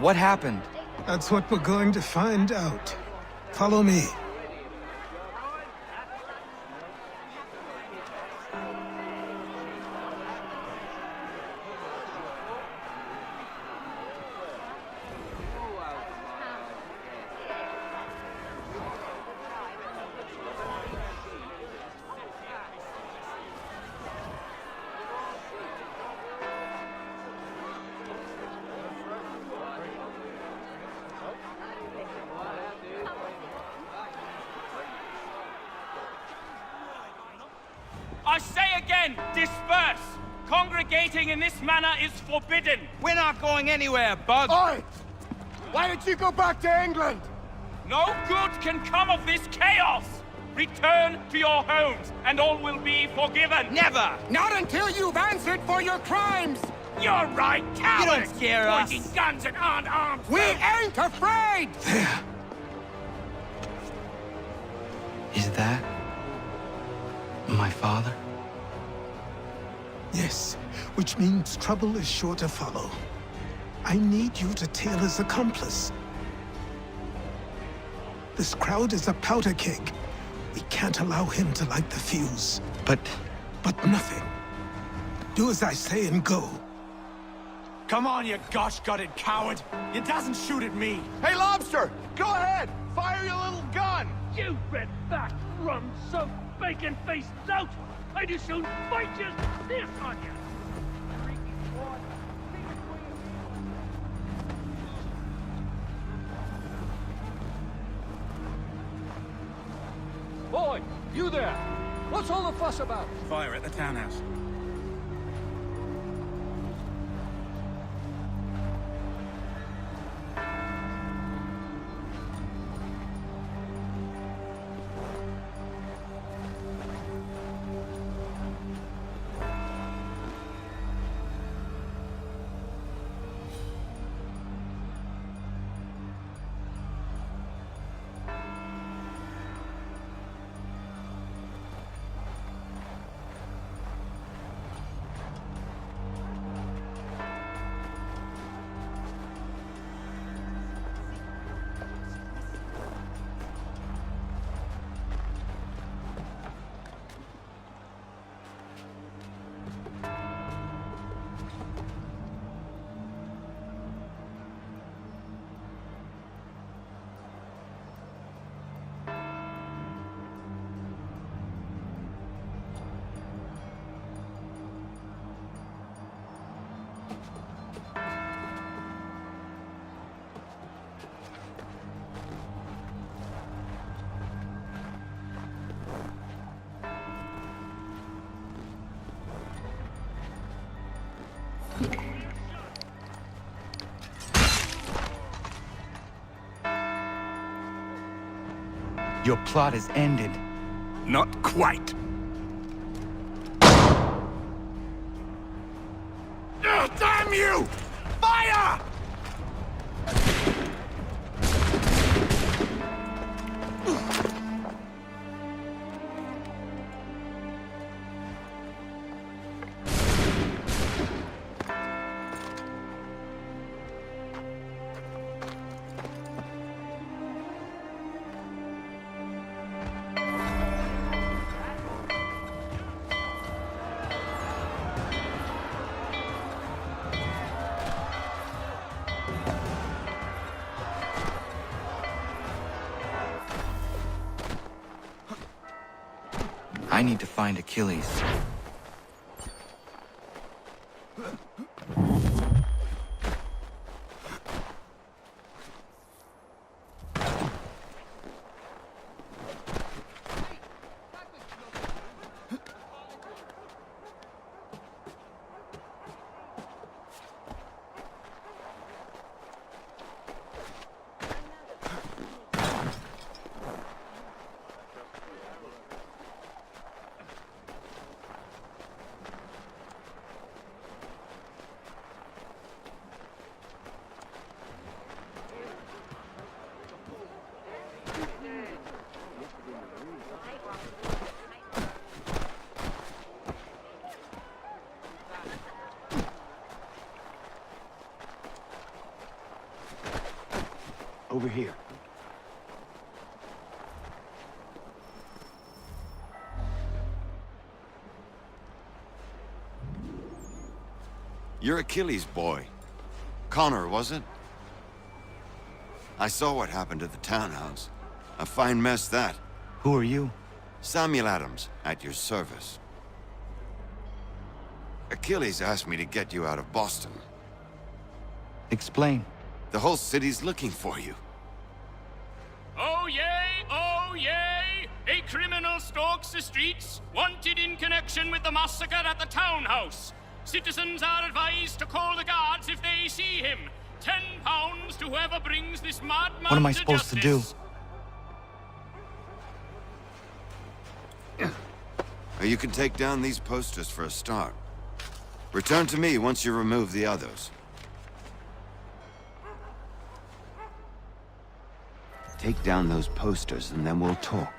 What happened? That's what we're going to find out. Follow me. I say again, disperse! Congregating in this manner is forbidden! We're not going anywhere, Bug! Oi! Why don't you go back to England? No good can come of this chaos! Return to your homes, and all will be forgiven! Never! Not until you've answered for your crimes! You're right, cowards! You don't scare us! Pointing guns at unarmed We folk. ain't afraid! There. Is that... my father? Yes, which means trouble is sure to follow. I need you to tail his accomplice. This crowd is a powder keg. We can't allow him to light the fuse. But nothing. Do as I say and go. Come on, you gosh-gutted coward! It doesn't shoot at me! Hey, Lobster! Go ahead! Fire your little gun! You red-backed, rum-soaked, bacon-faced lout! I'd as soon fight just this on you! Boy, you there! What's all the fuss about? Fire at the townhouse. your plot is ended. Not quite. Damn you! Fire! I need to find Achilles. Over here. You're Achilles' boy. Connor, was it? I saw what happened at the townhouse. A fine mess, that. Who are you? Samuel Adams, at your service. Achilles asked me to get you out of Boston. Explain. The whole city's looking for you. Oh yay! Oh yay! A criminal stalks the streets, wanted in connection with the massacre at the townhouse. Citizens are advised to call the guards if they see him. £10 to whoever brings this madman What am I to supposed to do? justice. You can take down these posters for a start. Return to me once you remove the others. Take down those posters and then we'll talk.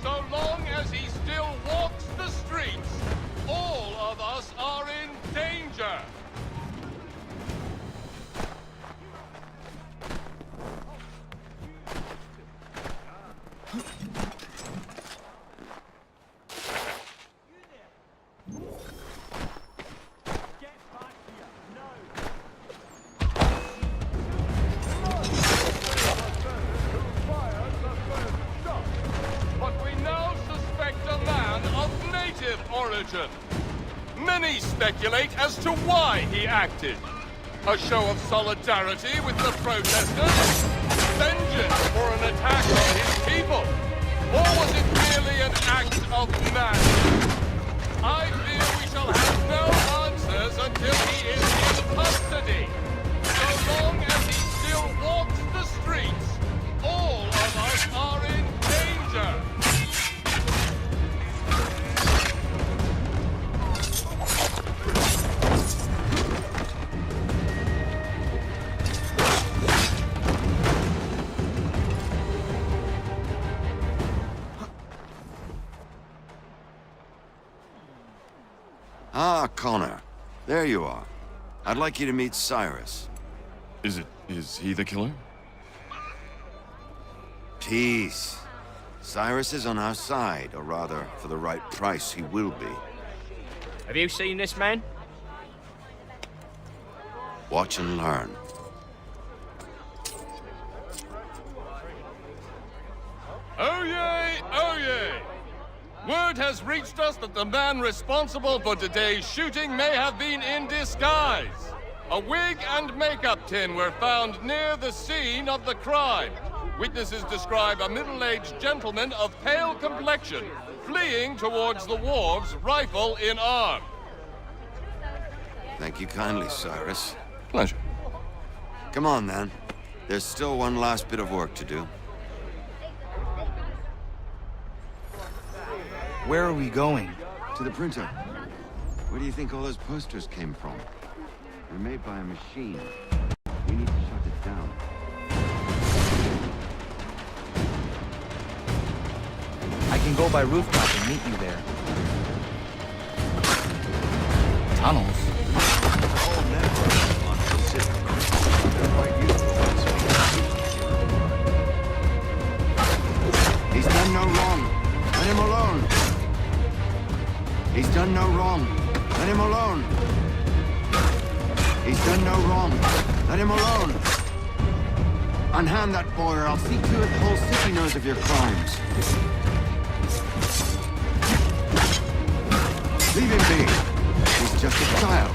So long as he still walks the streets, all of us are in danger. Origin. Many speculate as to why he acted. A show of solidarity with the protesters? Vengeance for an attack on his people? Or was it merely an act of madness? I fear we shall have no answers until he is in custody. So long as he still walks the streets, all of us are in danger. Ah, Connor. There you are. I'd like you to meet Cyrus. Is he the killer? Peace. Cyrus is on our side, or rather, for the right price, he will be. Have you seen this man? Watch and learn. Oh yay! Oh yay! Word has reached us that the man responsible for today's shooting may have been in disguise. A wig and makeup tin were found near the scene of the crime. Witnesses describe a middle-aged gentleman of pale complexion fleeing towards the wharves, rifle in arm. Thank you kindly, Cyrus. Pleasure. Come on, then. There's still one last bit of work to do. Where are we going? To the printer. Where do you think all those posters came from? They're made by a machine. We need to shut it down. I can go by rooftop and meet you there. Tunnels? All networks on the system. They're quite useful once we... He's done no wrong. Let him alone. He's done no wrong. Let him alone. He's done no wrong. Let him alone. Unhand that boy, or I'll see to it the whole city knows of your crimes. Leave him be. He's just a child.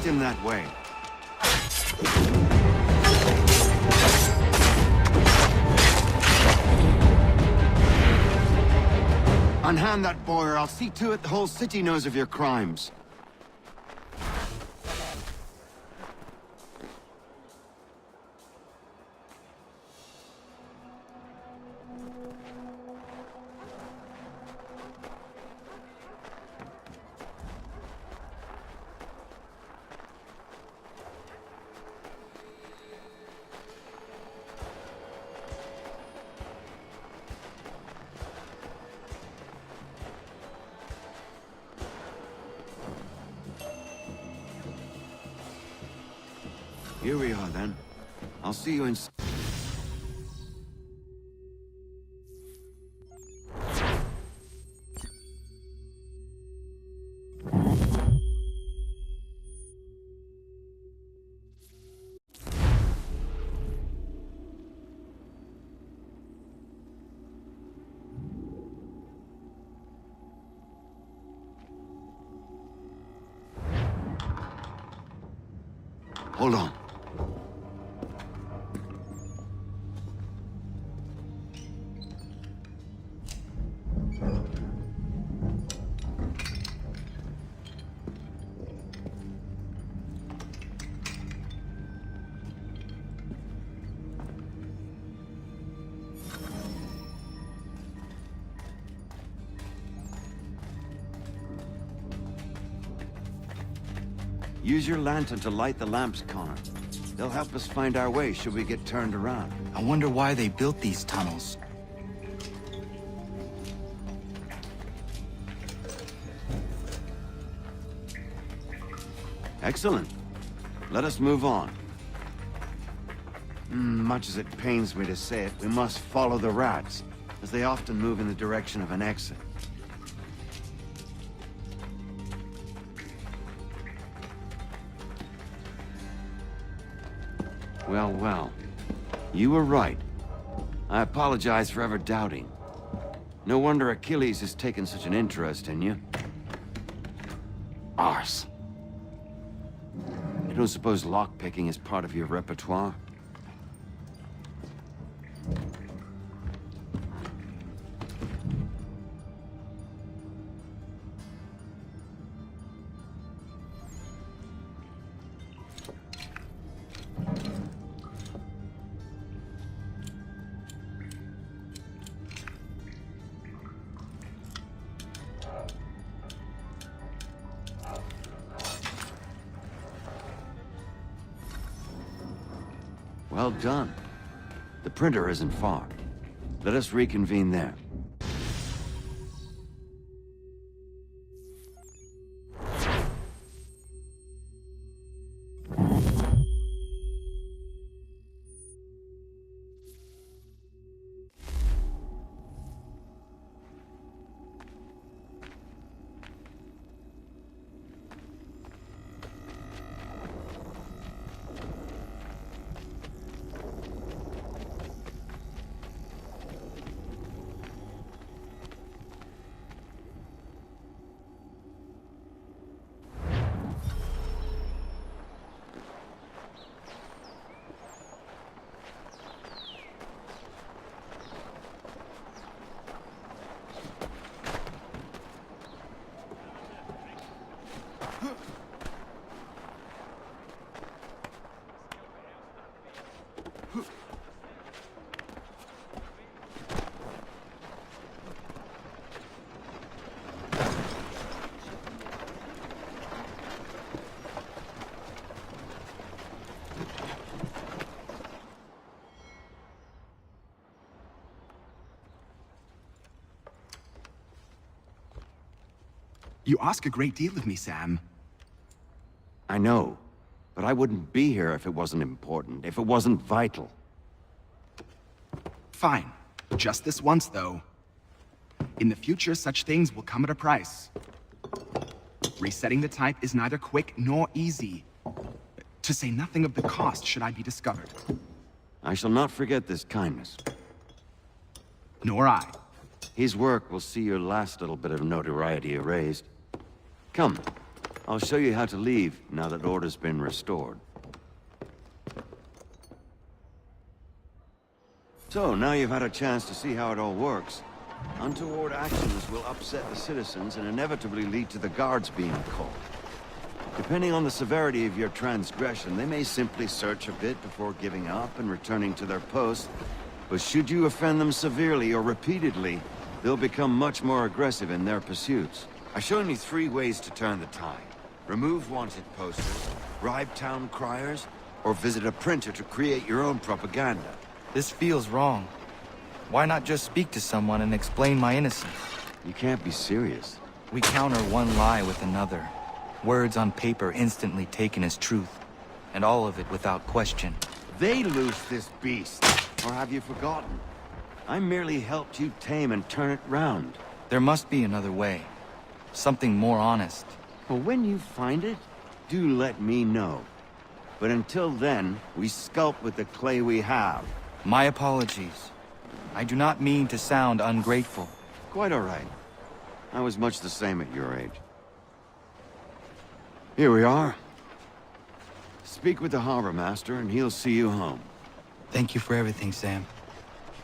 treat him that way. Unhand that boy, or I'll see to it the whole city knows of your crimes. Here we are, then. I'll see you in... Hold on. Use your lantern to light the lamps, Connor. They'll help us find our way should we get turned around. I wonder why they built these tunnels. Excellent. Let us move on. Much as it pains me to say it, we must follow the rats, as they often move in the direction of an exit. Well, well. You were right. I apologize for ever doubting. No wonder Achilles has taken such an interest in you. Arse. I don't suppose lockpicking is part of your repertoire? Well done. The printer isn't far. Let us reconvene there. You ask a great deal of me, Sam. I know, but I wouldn't be here if it wasn't important, if it wasn't vital. Fine. Just this once, though. In the future, such things will come at a price. Resetting the type is neither quick nor easy. To say nothing of the cost should I be discovered. I shall not forget this kindness. Nor I. His work will see your last little bit of notoriety erased. Come, I'll show you how to leave now that order's been restored. So, now you've had a chance to see how it all works. Untoward actions will upset the citizens and inevitably lead to the guards being called. Depending on the severity of your transgression, they may simply search a bit before giving up and returning to their posts. But should you offend them severely or repeatedly, they'll become much more aggressive in their pursuits. I've shown you 3 ways to turn the tide. Remove wanted posters, bribe town criers, or visit a printer to create your own propaganda. This feels wrong. Why not just speak to someone and explain my innocence? You can't be serious. We counter one lie with another. Words on paper instantly taken as truth. And all of it without question. They loose this beast. Or have you forgotten? I merely helped you tame and turn it round. There must be another way. Something more honest. Well, when you find it, do let me know. But until then, we sculpt with the clay we have. My apologies. I do not mean to sound ungrateful. Quite all right. I was much the same at your age. Here we are. Speak with the harbor master, and he'll see you home. Thank you for everything, Sam.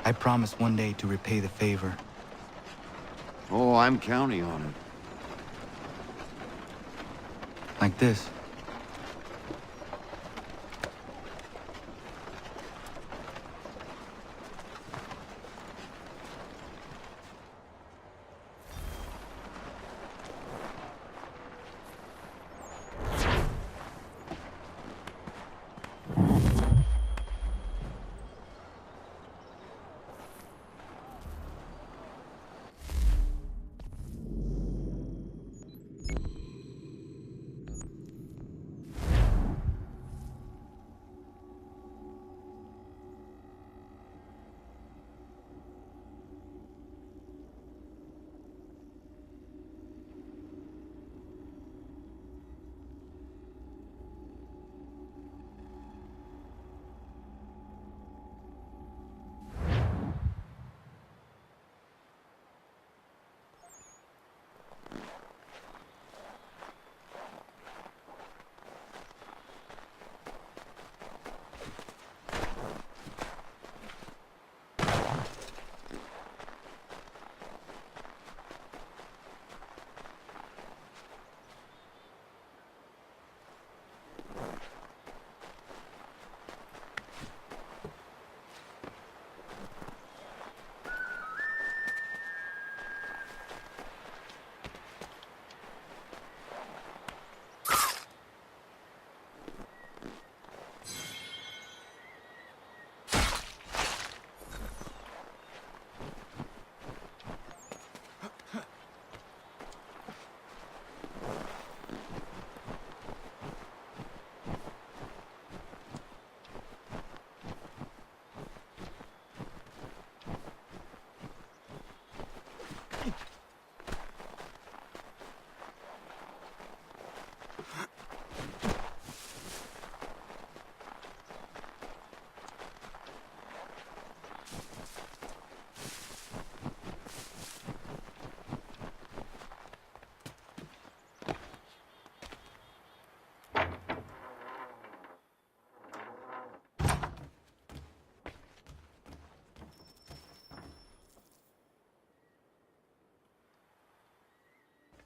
I promise one day to repay the favor. Oh, I'm counting on it. Like this.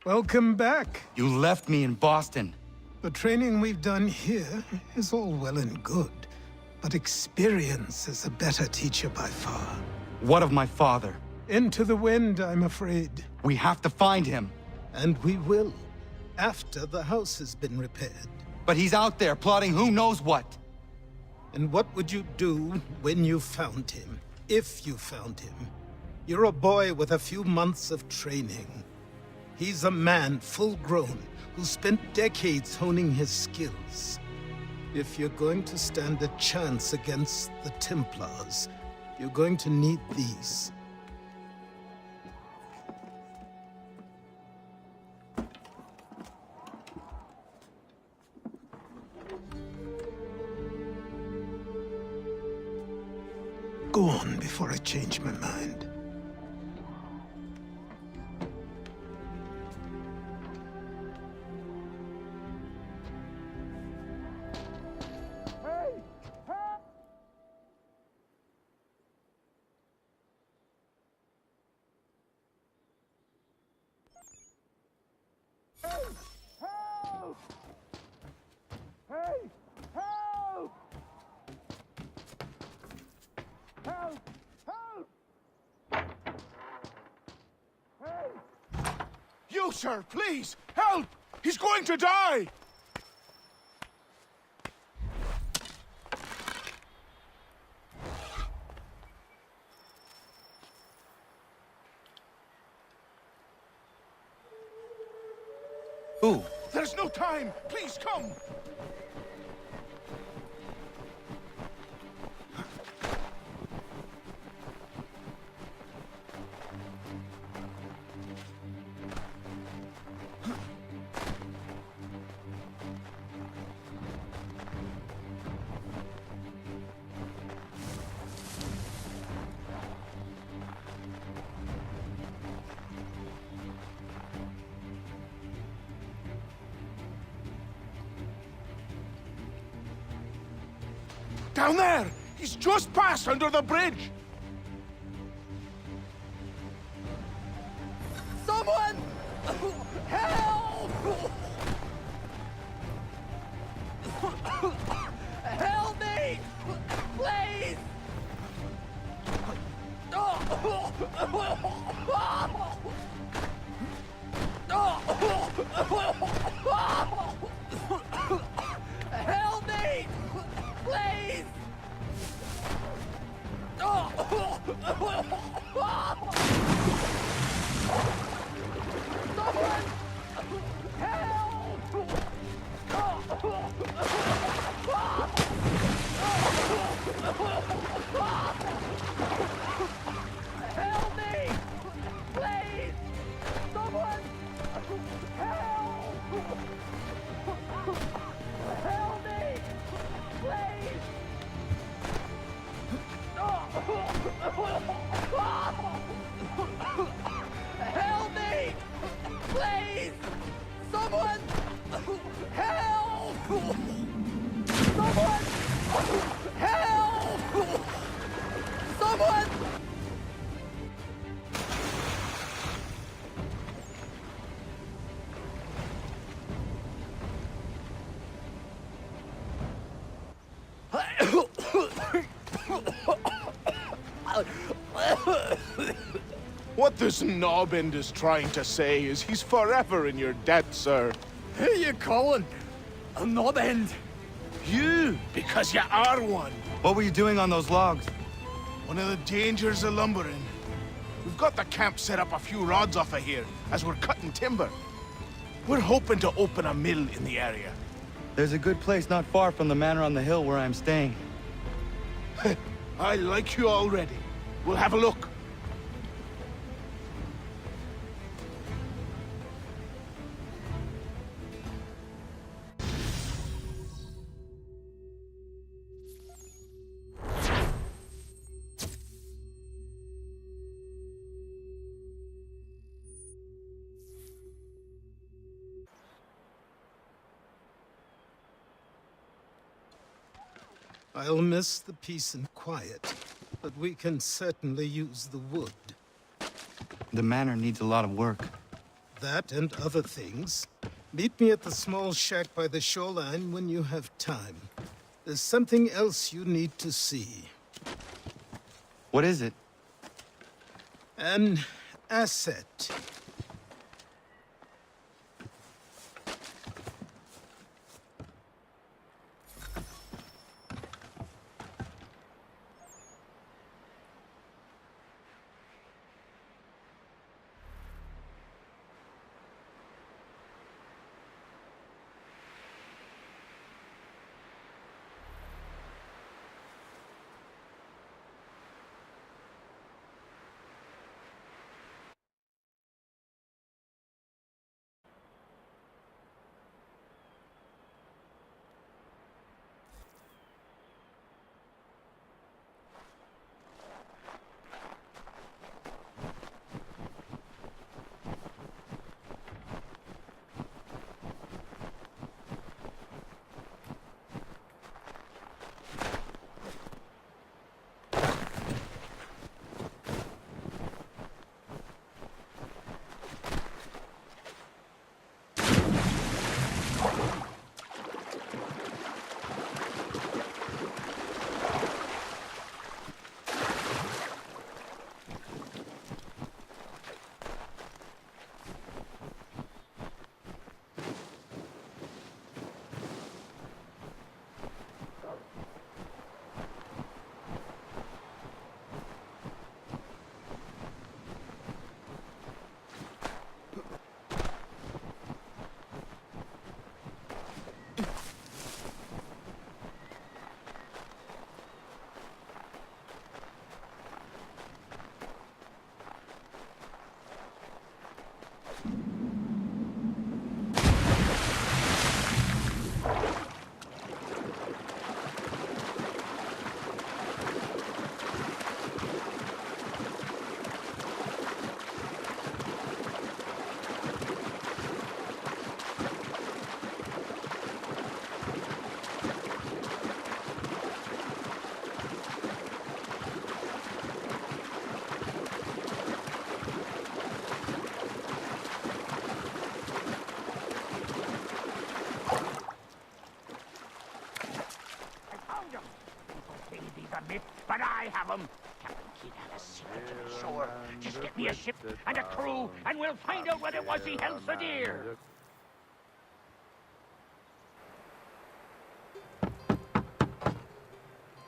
Welcome back. You left me in Boston. The training we've done here is all well and good, but experience is a better teacher by far. What of my father? Into the wind, I'm afraid. We have to find him. And we will, after the house has been repaired. But he's out there plotting who knows what. And what would you do when you found him? If you found him? You're a boy with a few months of training. He's a man, full-grown, who spent decades honing his skills. If you're going to stand a chance against the Templars, you're going to need these. Go on before I change my mind. You, sir, please, help! He's going to die! Who? There's no time! Please come! Down there! He's just passed under the bridge! Someone! Help! Help me! Please! Help me! Please! Someone! Help me! Please! Someone! Help! Help me! Please! Help me! Please! Someone! Help! Someone! Help! Someone! What this knobend is trying to say is he's forever in your debt, sir. Who you calling? A knob end? You, because you are one. What were you doing on those logs? One of the dangers of lumbering. We've got the camp set up a few rods off of here, as we're cutting timber. We're hoping to open a mill in the area. There's a good place not far from the manor on the hill where I'm staying. I like you already. We'll have a look. I'll miss the peace and quiet, but we can certainly use the wood. The manor needs a lot of work. That and other things. Meet me at the small shack by the shoreline when you have time. There's something else you need to see. What is it? An asset. me, but I have them. Captain Kidd had a secret to be sure. Just get me a ship and a crew, and we'll find out what it was he held so dear.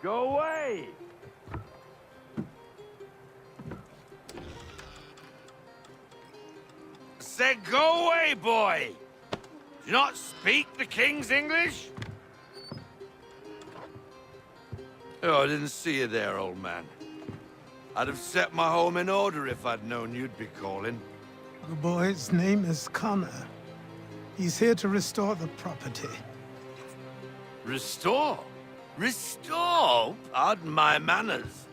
Go away! Said go away, boy! Do you not speak the King's English? Oh, I didn't see you there, old man. I'd have set my home in order if I'd known you'd be calling. The boy's name is Connor. He's here to restore the property. Restore? Restore? Pardon my manners.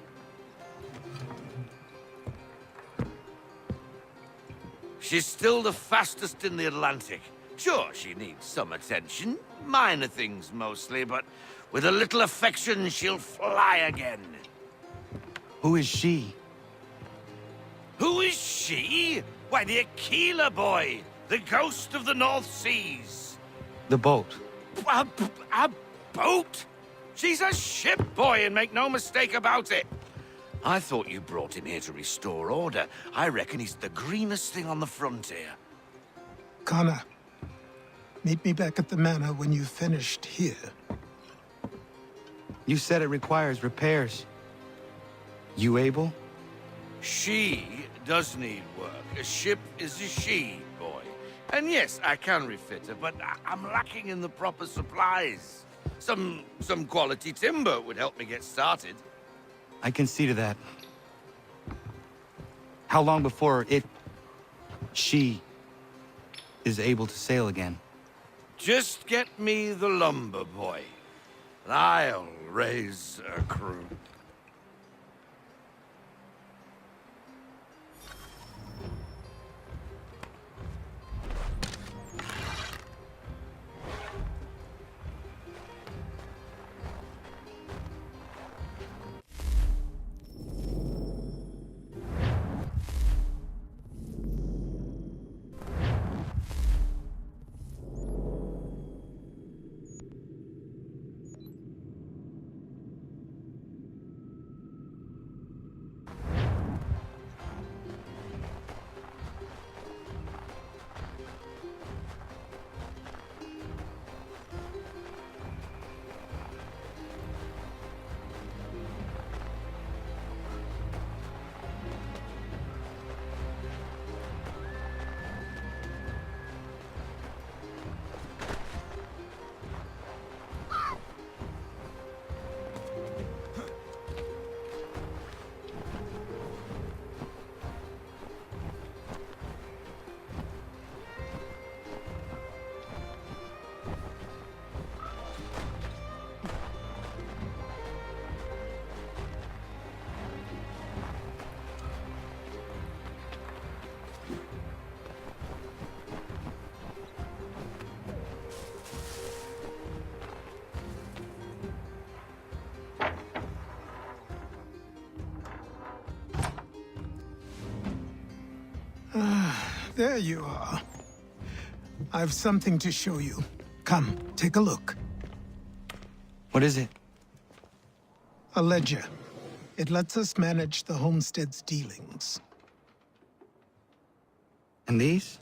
She's still the fastest in the Atlantic. Sure, she needs some attention. Minor things mostly, but with a little affection, she'll fly again. Who is she? Who is she? Why, the Aquila boy, the ghost of the North Seas. The boat. A boat? She's a ship boy, and make no mistake about it. I thought you brought him here to restore order. I reckon he's the greenest thing on the frontier. Connor, meet me back at the manor when you've finished here. You said it requires repairs. You able? She does need work. A ship is a she, boy. And yes, I can refit her, but I'm lacking in the proper supplies. Some quality timber would help me get started. I can see to that. How long before she is able to sail again? Just get me the lumber, boy. And I'll raise a crew. There you are. I've something to show you. Come, take a look. What is it? A ledger. It lets us manage the homestead's dealings. And these?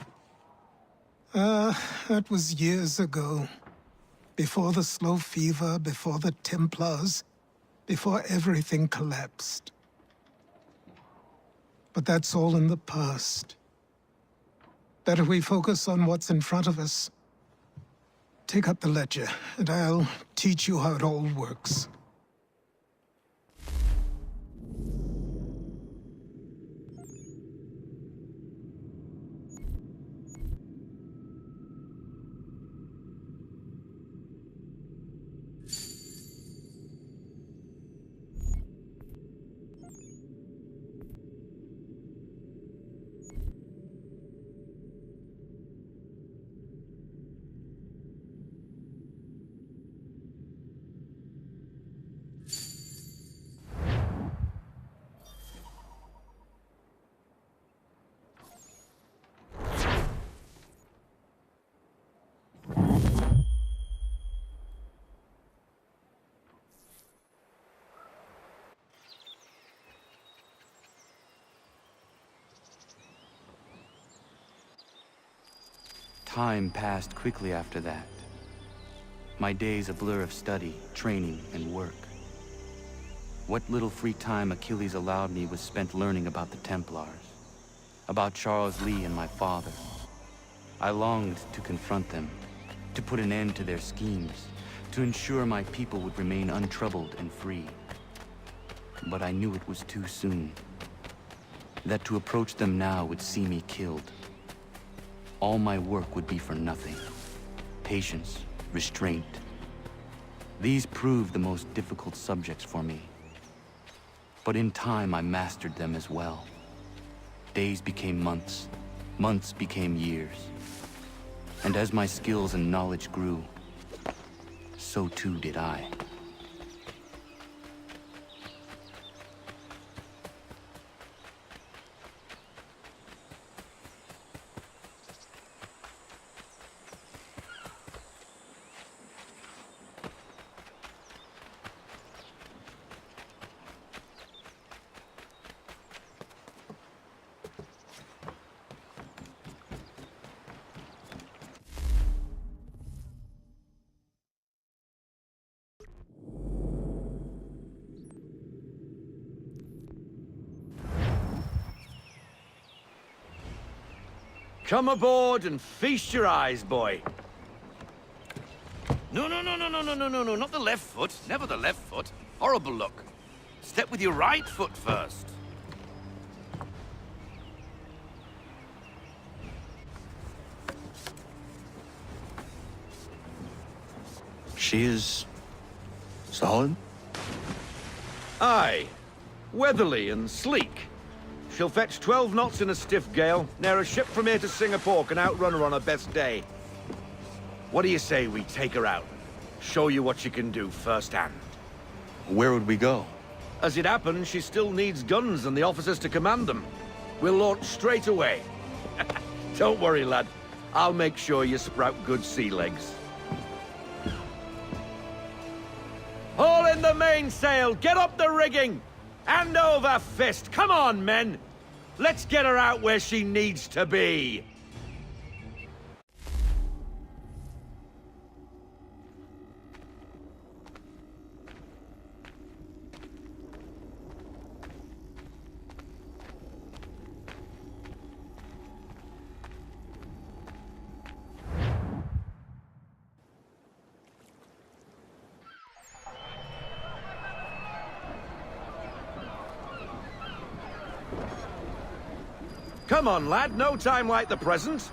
That was years ago. Before the slow fever, before the Templars, before everything collapsed. But that's all in the past. Better we focus on what's in front of us. Take up the ledger, and I'll teach you how it all works. Time passed quickly after that. My days a blur of study, training, and work. What little free time Achilles allowed me was spent learning about the Templars, about Charles Lee and my father. I longed to confront them, to put an end to their schemes, to ensure my people would remain untroubled and free. But I knew it was too soon, that to approach them now would see me killed. All my work would be for nothing. Patience, restraint. These proved the most difficult subjects for me. But in time, I mastered them as well. Days became months, months became years. And as my skills and knowledge grew, so too did I. Come aboard and feast your eyes, boy. No, not the left foot. Never the left foot. Horrible look. Step with your right foot first. She is... solid? Aye. Weatherly and sleek. She'll fetch 12 knots in a stiff gale. Ne'er a ship from here to Singapore can outrun her on her best day. What do you say we take her out? Show you what she can do firsthand. Where would we go? As it happens, she still needs guns and the officers to command them. We'll launch straight away. Don't worry, lad. I'll make sure you sprout good sea legs. Haul in the mainsail! Get up the rigging! Hand over fist! Come on, men! Let's get her out where she needs to be! Come on, lad. No time like the present.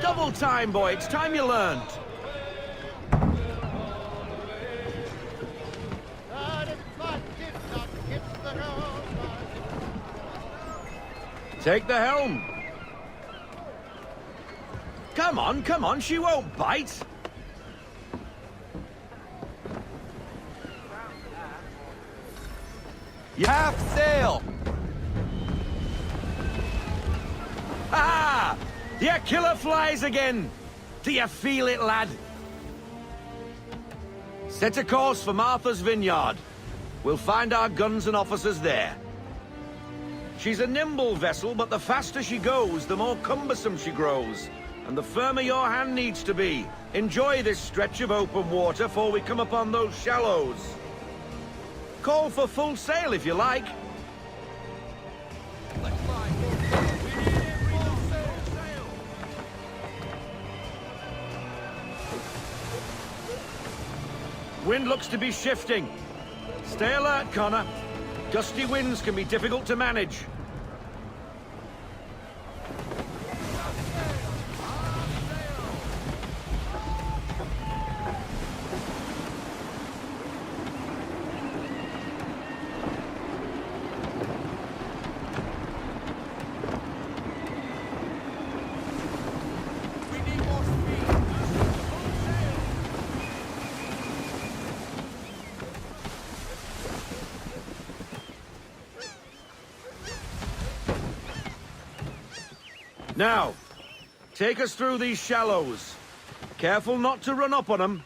Double time, boy. It's time you learned. Take the helm. Come on. She won't bite. Half sail! Ah! Your killer flies again! Do you feel it, lad? Set a course for Martha's Vineyard. We'll find our guns and officers there. She's a nimble vessel, but the faster she goes, the more cumbersome she grows. And the firmer your hand needs to be. Enjoy this stretch of open water before we come upon those shallows. Call for full sail if you like. Wind looks to be shifting. Stay alert, Connor. Gusty winds can be difficult to manage. Now, take us through these shallows. Careful not to run up on them.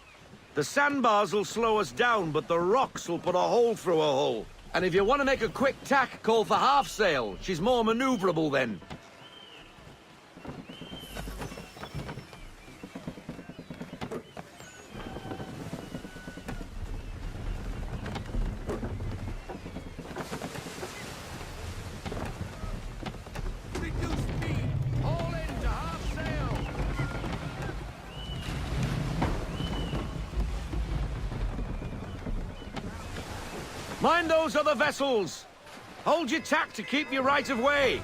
The sandbars will slow us down, but the rocks will put a hole through a hull. And if you want to make a quick tack, call for half sail. She's more maneuverable then. Mind those other vessels! Hold your tack to keep your right of way!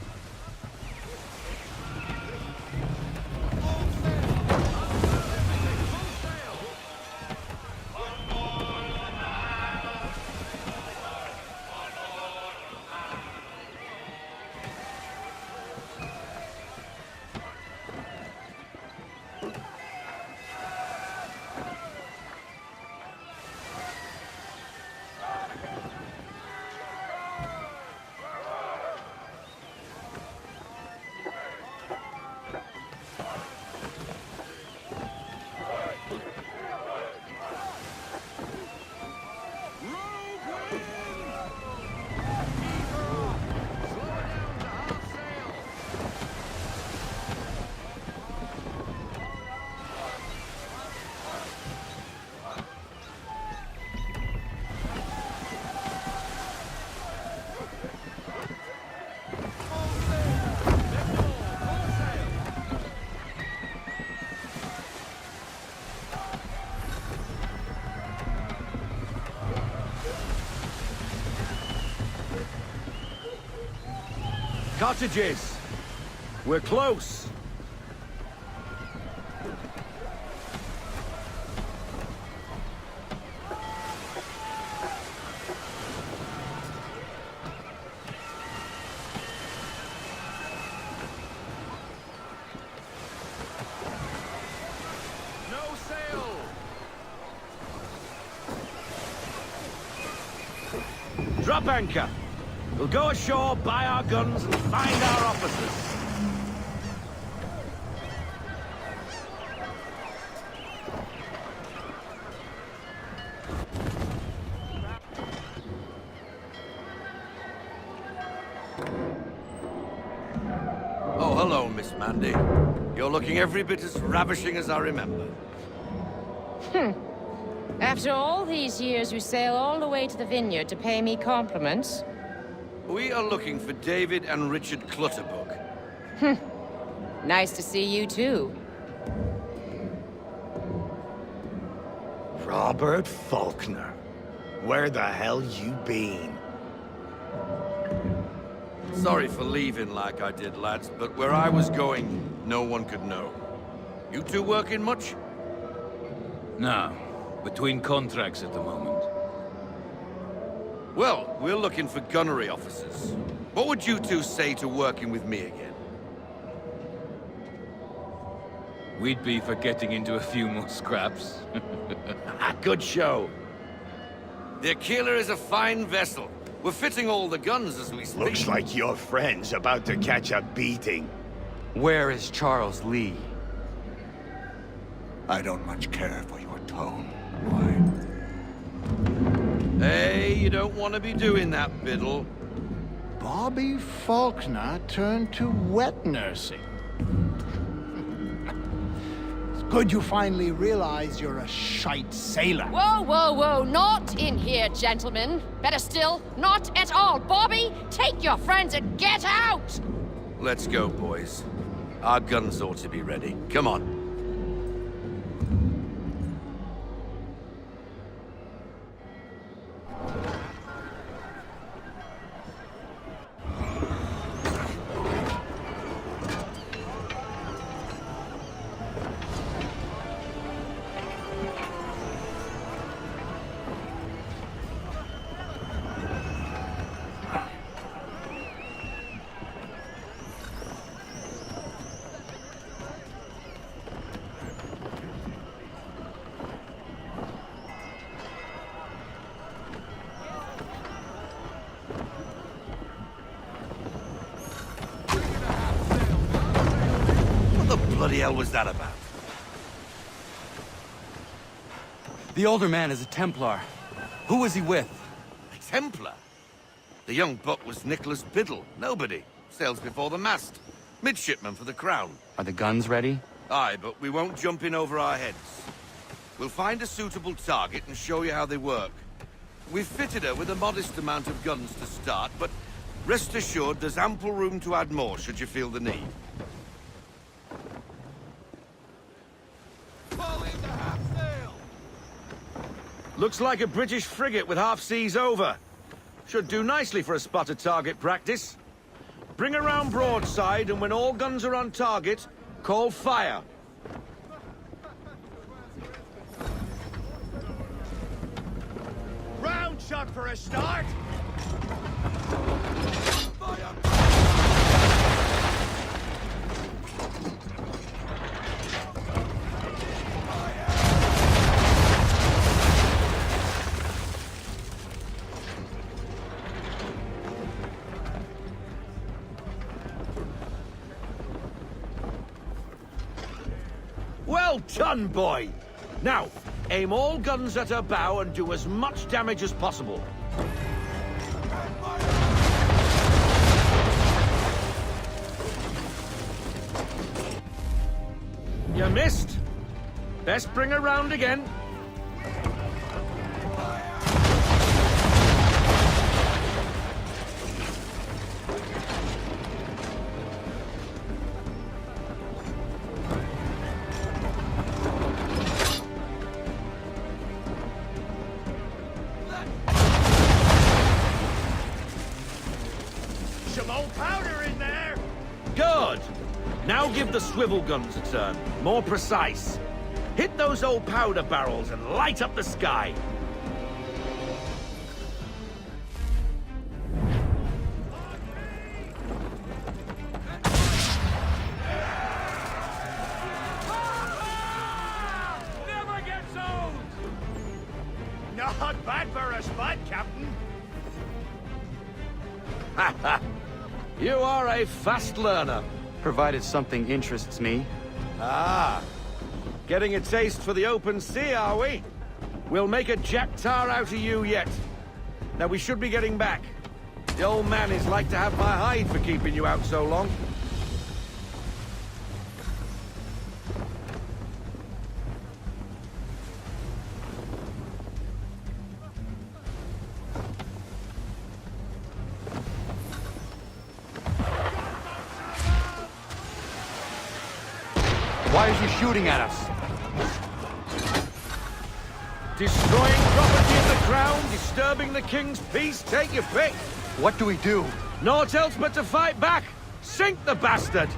Cottages! We're close! No sail! Drop anchor! We'll go ashore, buy our guns, and find our officers. Oh, hello, Miss Mandy. You're looking every bit as ravishing as I remember. After all these years, you sail all the way to the vineyard to pay me compliments? We are looking for David and Richard Clutterbuck. Nice to see you, too. Robert Faulkner. Where the hell you been? Sorry for leaving like I did, lads, but where I was going, no one could know. You two working much? No. Between contracts at the moment. Well, we're looking for gunnery officers. What would you two say to working with me again? We'd be for getting into a few more scraps. Good show. The Aquila is a fine vessel. We're fitting all the guns as we speak. Looks like your friend's about to catch a beating. Where is Charles Lee? I don't much care for your tone. Hey, you don't want to be doing that, Biddle. Bobby Faulkner turned to wet nursing. It's good you finally realize you're a shite sailor. Whoa, whoa, whoa, not in here, gentlemen. Better still, not at all. Bobby, take your friends and get out! Let's go, boys. Our guns ought to be ready. Come on. What the hell was that about? The older man is a Templar. Who was he with? A Templar? The young buck was Nicholas Biddle. Nobody. Sails before the mast. Midshipman for the Crown. Are the guns ready? Aye, but we won't jump in over our heads. We'll find a suitable target and show you how they work. We've fitted her with a modest amount of guns to start, but rest assured there's ample room to add more should you feel the need. Looks like a British frigate with half seas over. Should do nicely for a spotted target practice. Bring around broadside, and when all guns are on target, call fire. Round shot for a start! Well done, boy! Now, aim all guns at her bow and do as much damage as possible. You missed. Best bring her round again. Some old powder in there! Good. Now give the swivel guns a turn. More precise. Hit those old powder barrels and light up the sky. Never gets old! Not bad for a spud, Captain. You are a fast learner. Provided something interests me. Ah. Getting a taste for the open sea, are we? We'll make a jack tar out of you yet. Now we should be getting back. The old man is like to have my hide for keeping you out so long. Why is he shooting at us? Destroying property of the crown, disturbing the king's peace, take your pick. What do we do? Naught else but to fight back. Sink the bastard.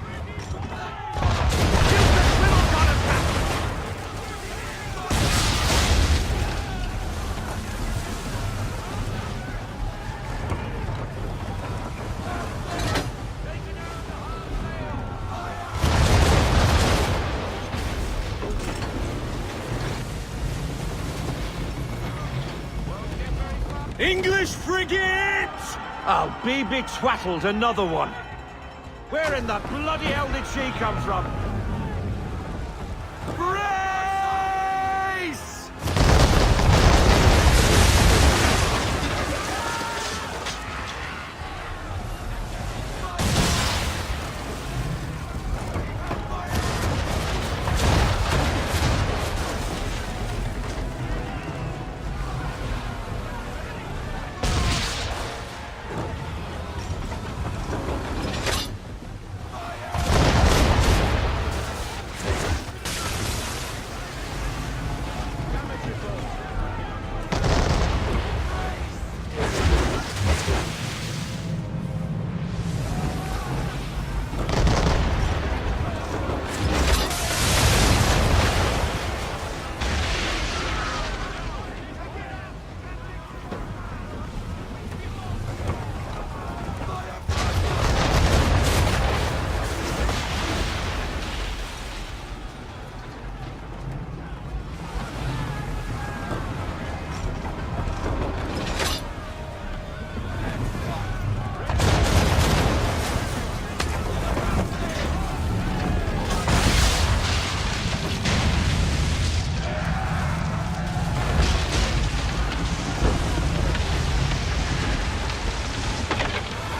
English frigate! I'll be betwattled, another one. Where in the bloody hell did she come from? Brace!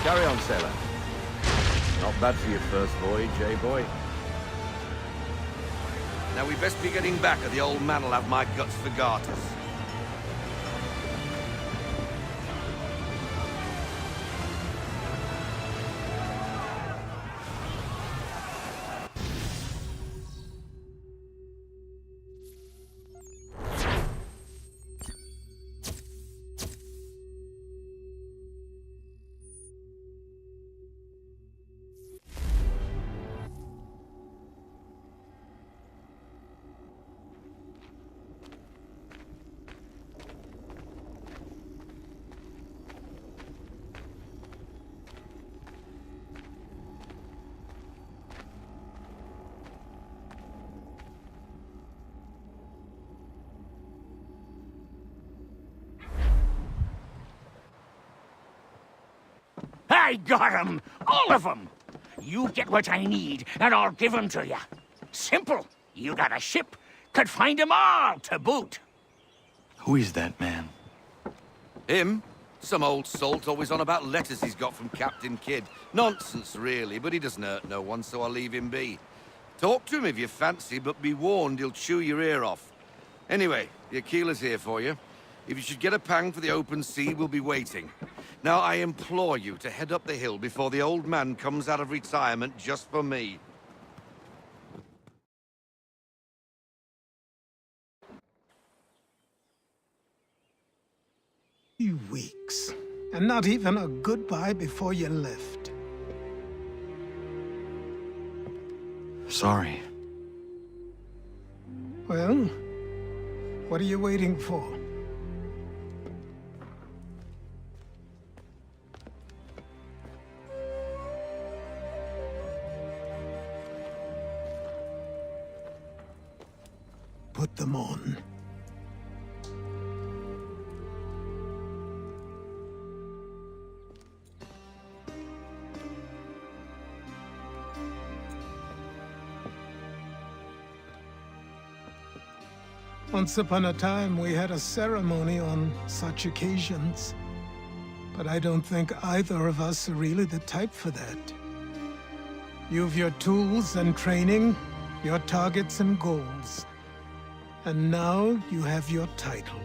Carry on, sailor. Not bad for your first voyage, eh, boy? Now we best be getting back, or the old man'll have my guts for garters. I got 'em! All of 'em! You get what I need, and I'll give 'em to you. Simple. You got a ship, could find 'em all to boot. Who is that man? Him? Some old salt always on about letters he's got from Captain Kidd. Nonsense, really, but he doesn't hurt no one, so I'll leave him be. Talk to him if you fancy, but be warned he'll chew your ear off. Anyway, the Aquila's here for you. If you should get a pang for the open sea, we'll be waiting. Now, I implore you to head up the hill before the old man comes out of retirement just for me. You weeks, and not even a goodbye before you left. Sorry. Well, what are you waiting for? Put them on. Once upon a time, we had a ceremony on such occasions. But I don't think either of us are really the type for that. You've your tools and training, your targets and goals. And now you have your title.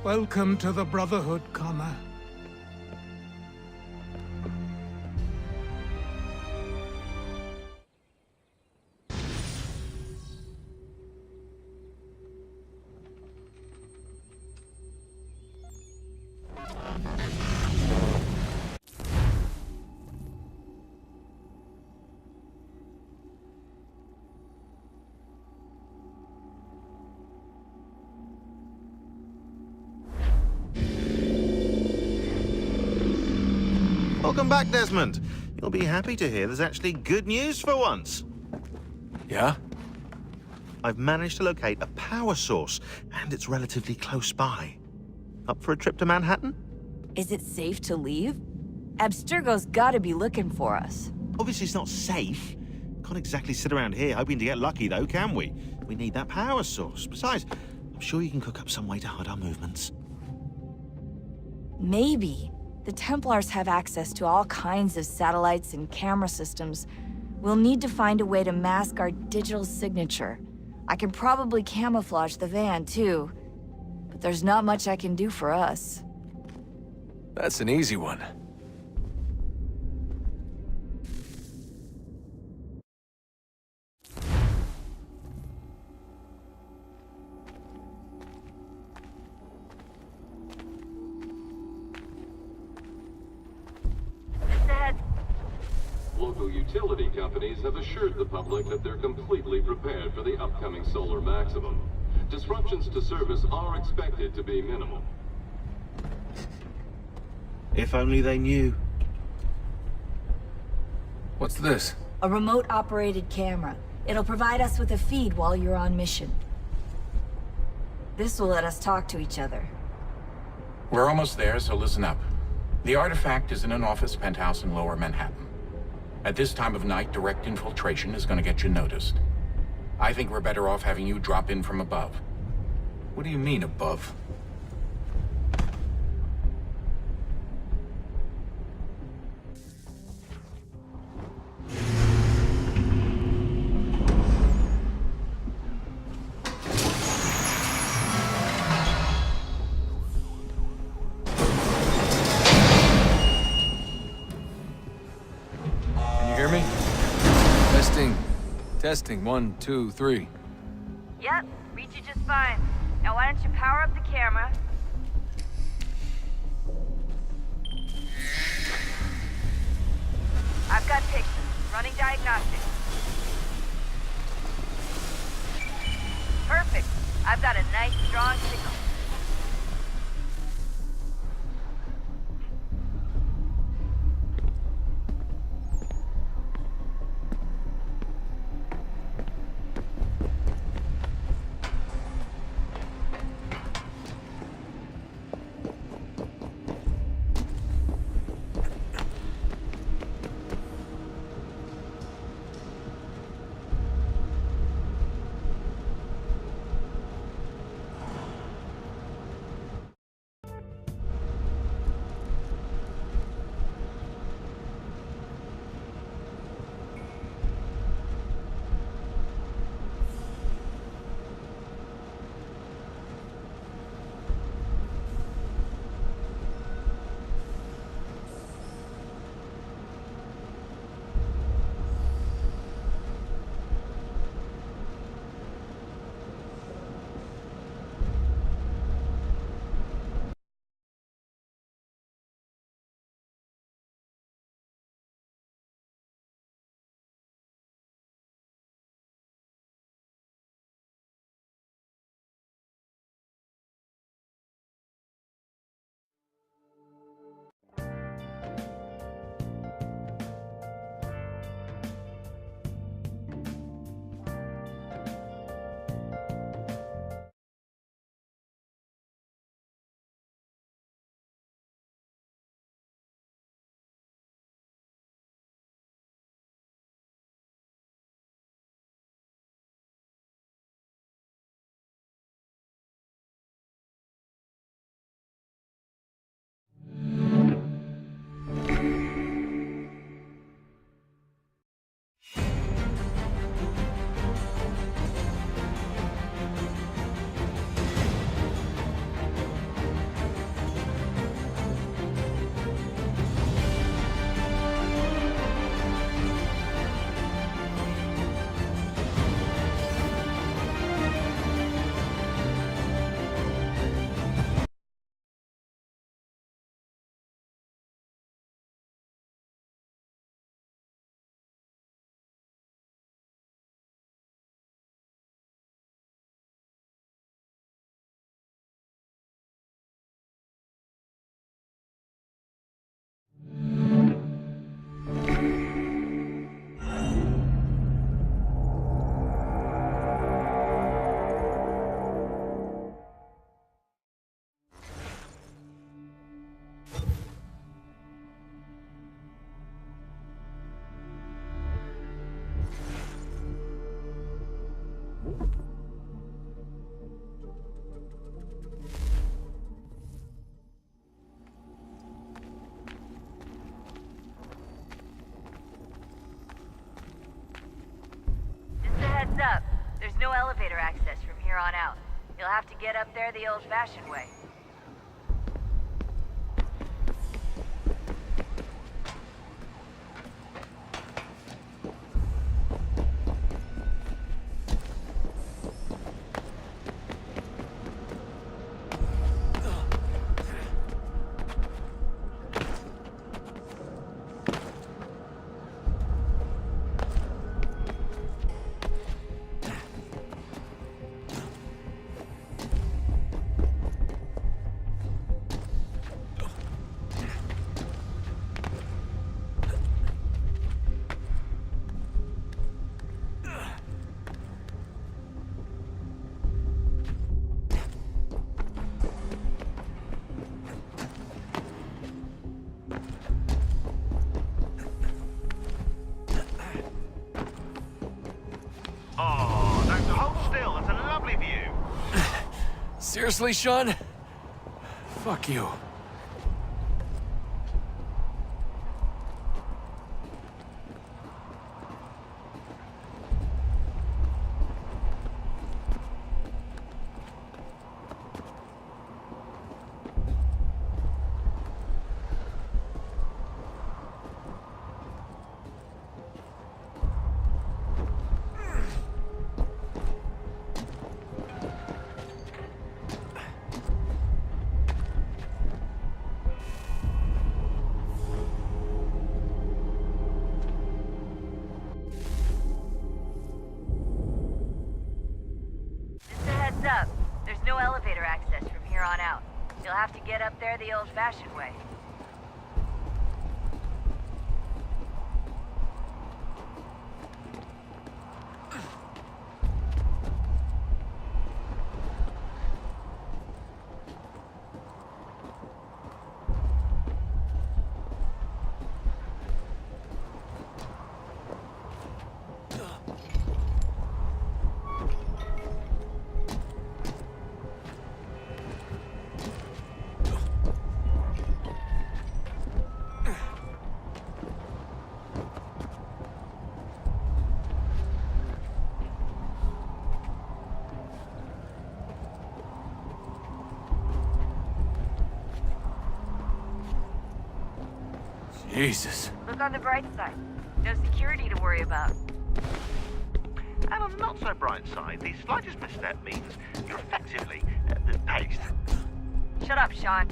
Welcome to the Brotherhood, Connor. Welcome back, Desmond. You'll be happy to hear there's actually good news for once. Yeah? I've managed to locate a power source, and it's relatively close by. Up for a trip to Manhattan? Is it safe to leave? Abstergo's gotta be looking for us. Obviously it's not safe. Can't exactly sit around here hoping to get lucky, though, can we? We need that power source. Besides, I'm sure you can cook up some way to hide our movements. Maybe. The Templars have access to all kinds of satellites and camera systems. We'll need to find a way to mask our digital signature. I can probably camouflage the van, too. But there's not much I can do for us. That's an easy one. Local utility companies have assured the public that they're completely prepared for the upcoming solar maximum. Disruptions to service are expected to be minimal. If only they knew. What's this? A remote-operated camera. It'll provide us with a feed while you're on mission. This will let us talk to each other. We're almost there, so listen up. The artifact is in an office penthouse in Lower Manhattan. At this time of night, direct infiltration is going to get you noticed. I think we're better off having you drop in from above. What do you mean, above? Testing, 1, 2, 3. Yep, read you just fine. Now why don't you power up the camera? I've got pictures. Running diagnostics. Perfect. I've got a nice, strong signal. Up. There's no elevator access from here on out. You'll have to get up there the old-fashioned way. Seriously, Sean? Fuck you. up. There's no elevator access from here on out. You'll have to get up there the old-fashioned way. Jesus. Look on the bright side. No security to worry about. And on the not so bright side, the slightest misstep means you're effectively paced. Shut up, Sean.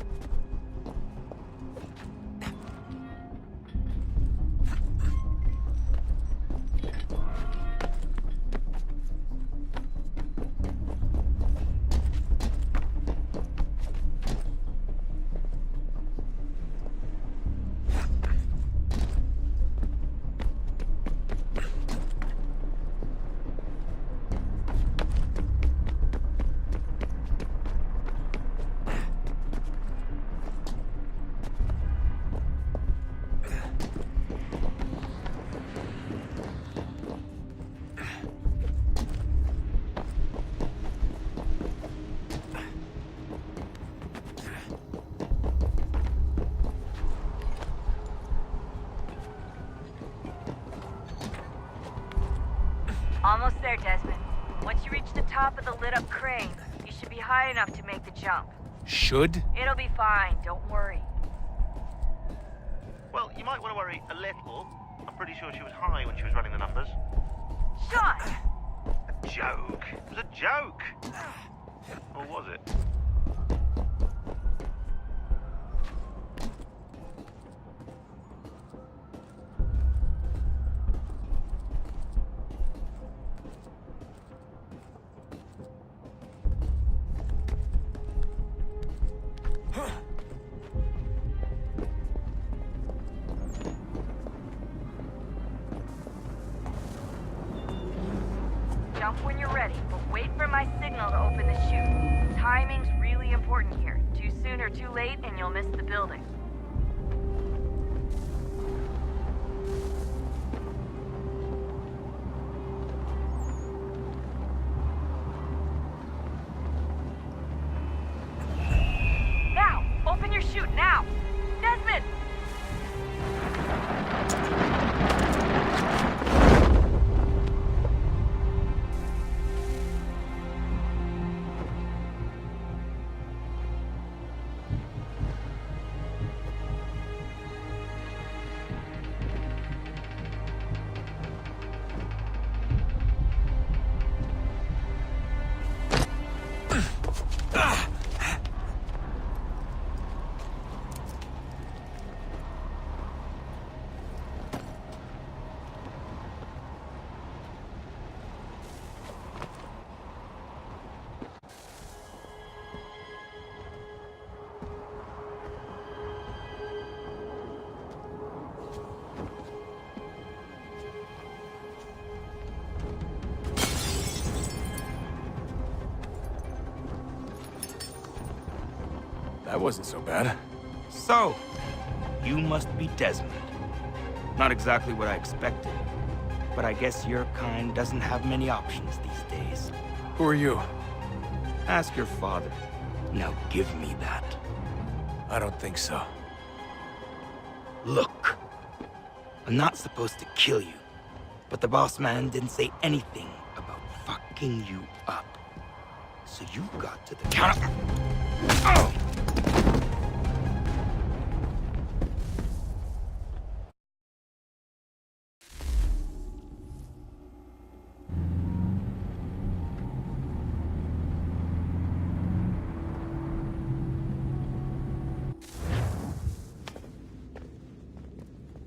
Almost there, Desmond. Once you reach the top of the lit-up crane, you should be high enough to make the jump. Should? It'll be fine, don't worry. Well, you might want to worry a little. I'm pretty sure she was high when she was running the numbers. Sean! A joke. It was a joke. Or was it? Jump when you're ready, but wait for my signal to open the chute. Timing's really important here. Too soon or too late, and you'll miss the building. Now! Open your chute, now! Desmond! That wasn't so bad. So, you must be Desmond. Not exactly what I expected, but I guess your kind doesn't have many options these days. Who are you? Ask your father. Now give me that. I don't think so. Look, I'm not supposed to kill you, but the boss man didn't say anything about fucking you up. So you got to the counter. Oh!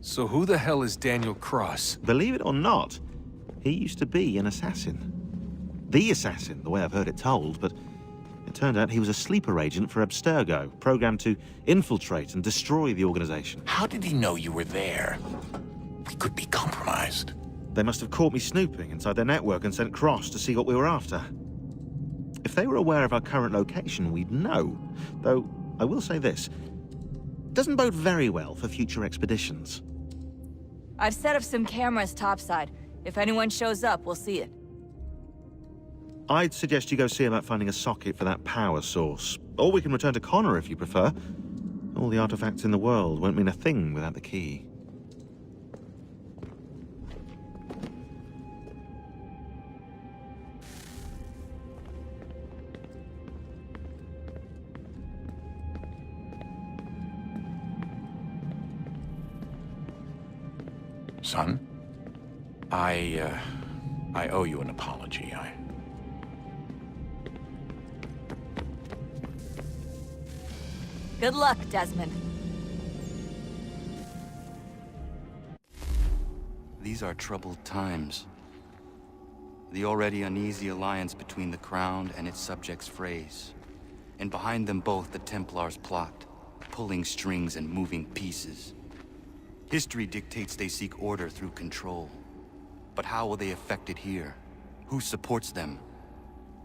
So who the hell is Daniel Cross? Believe it or not, he used to be an assassin. the assassin, the way I've heard it told, but it turned out he was a sleeper agent for Abstergo, programmed to infiltrate and destroy the organization. How did he know you were there? We could be compromised. They must have caught me snooping inside their network and sent Cross to see what we were after. If they were aware of our current location, we'd know. Though, I will say this. It doesn't bode very well for future expeditions. I've set up some cameras topside. If anyone shows up, we'll see it. I'd suggest you go see about finding a socket for that power source. Or we can return to Connor if you prefer. All the artifacts in the world won't mean a thing without the key. Son, I owe you an apology. Good luck, Desmond. These are troubled times. The already uneasy alliance between the Crown and its subjects frays. And behind them both the Templars plot, pulling strings and moving pieces. History dictates they seek order through control. But how will they affect it here? Who supports them?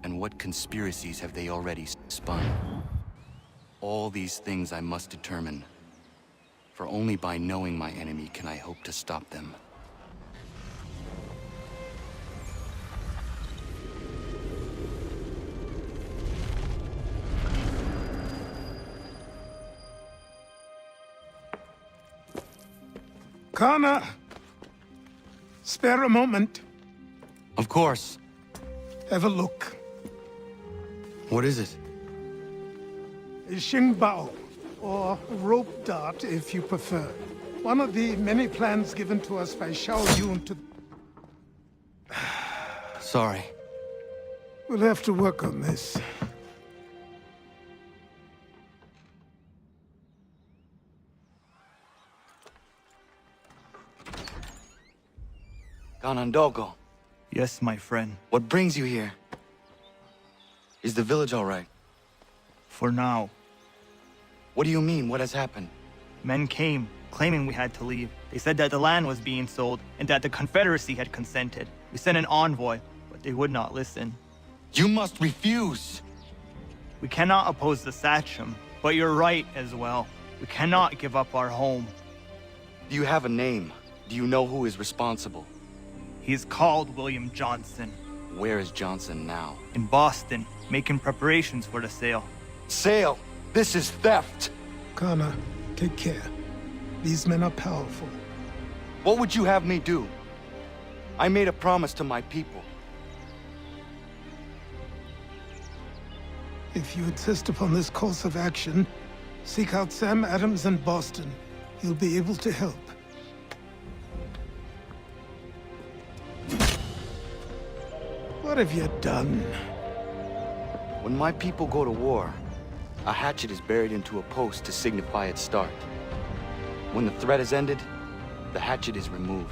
And what conspiracies have they already spun? All these things I must determine. For only by knowing my enemy can I hope to stop them. Connor! Spare a moment. Of course. Have a look. What is it? A Xingbao, or rope dart if you prefer. One of the many plans given to us by Xiao Yun to... Sorry. We'll have to work on this. Ganondogo. Yes, my friend. What brings you here? Is the village all right? For now. What do you mean? What has happened? Men came, claiming we had to leave. They said that the land was being sold, and that the Confederacy had consented. We sent an envoy, but they would not listen. You must refuse! We cannot oppose the Sachem, but you're right as well. We cannot give up our home. Do you have a name? Do you know who is responsible? He is called William Johnson. Where is Johnson now? In Boston, making preparations for the sale. Sale! This is theft! Connor, take care. These men are powerful. What would you have me do? I made a promise to my people. If you insist upon this course of action, seek out Sam Adams in Boston. He'll be able to help. What have you done? When my people go to war, a hatchet is buried into a post to signify its start. When the threat is ended, the hatchet is removed.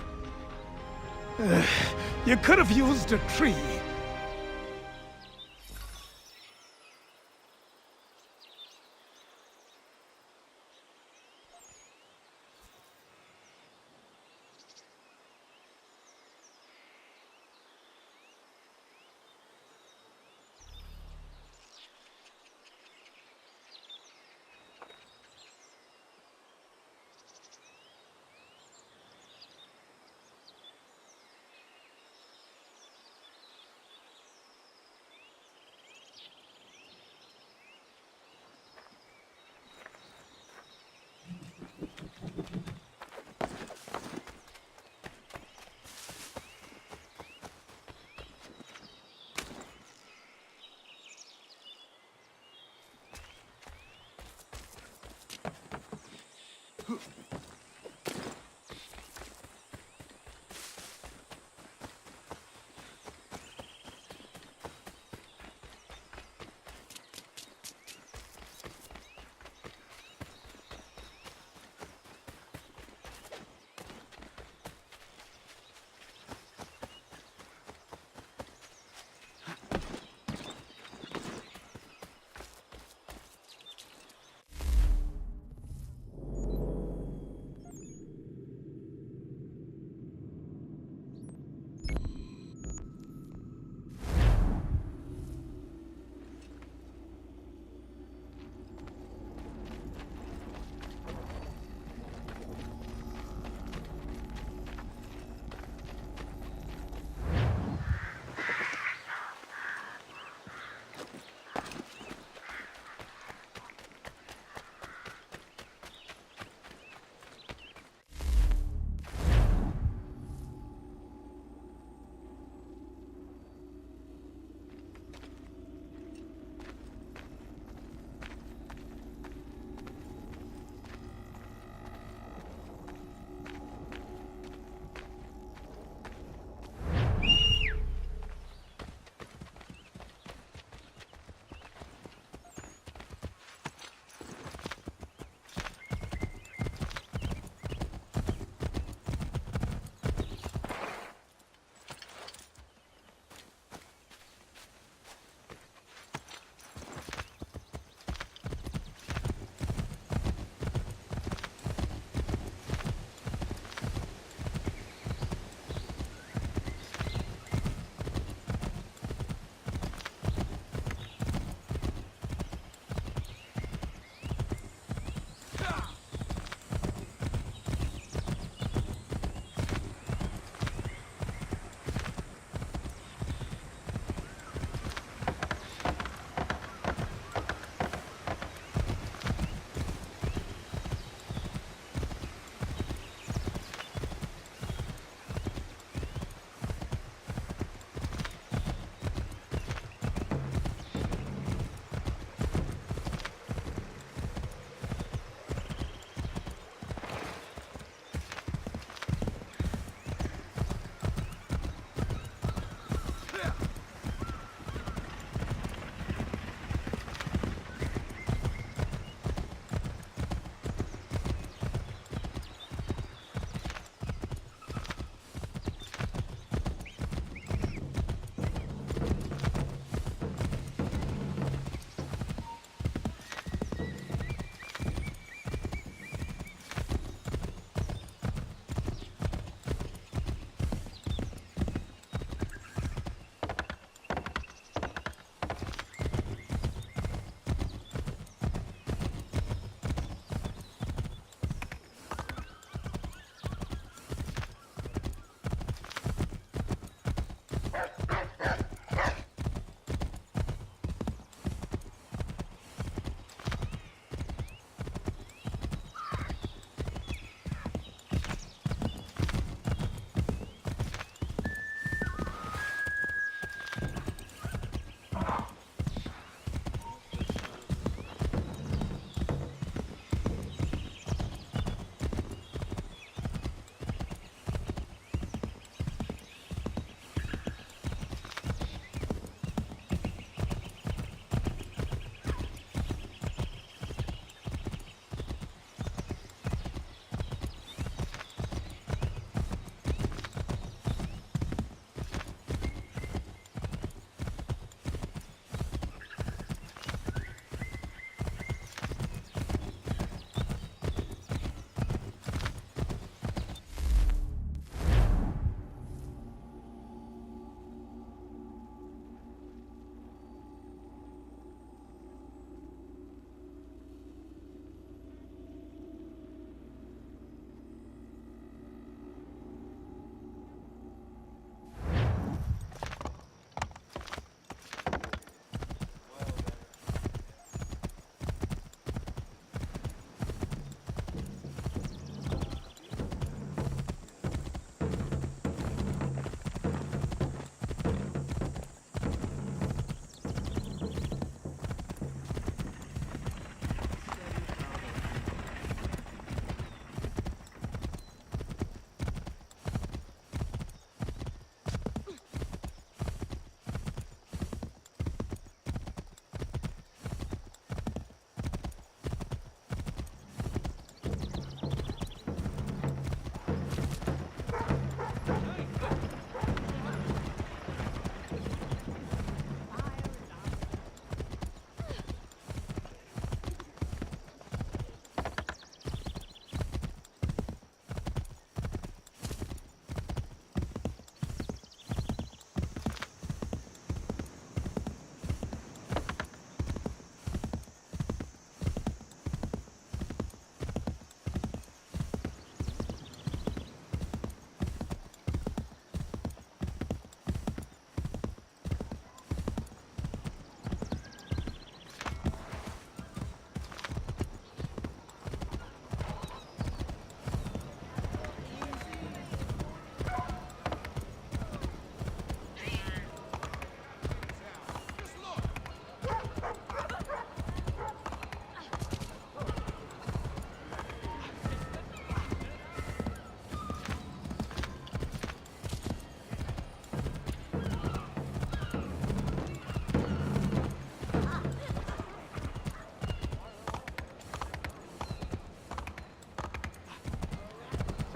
You could have used a tree.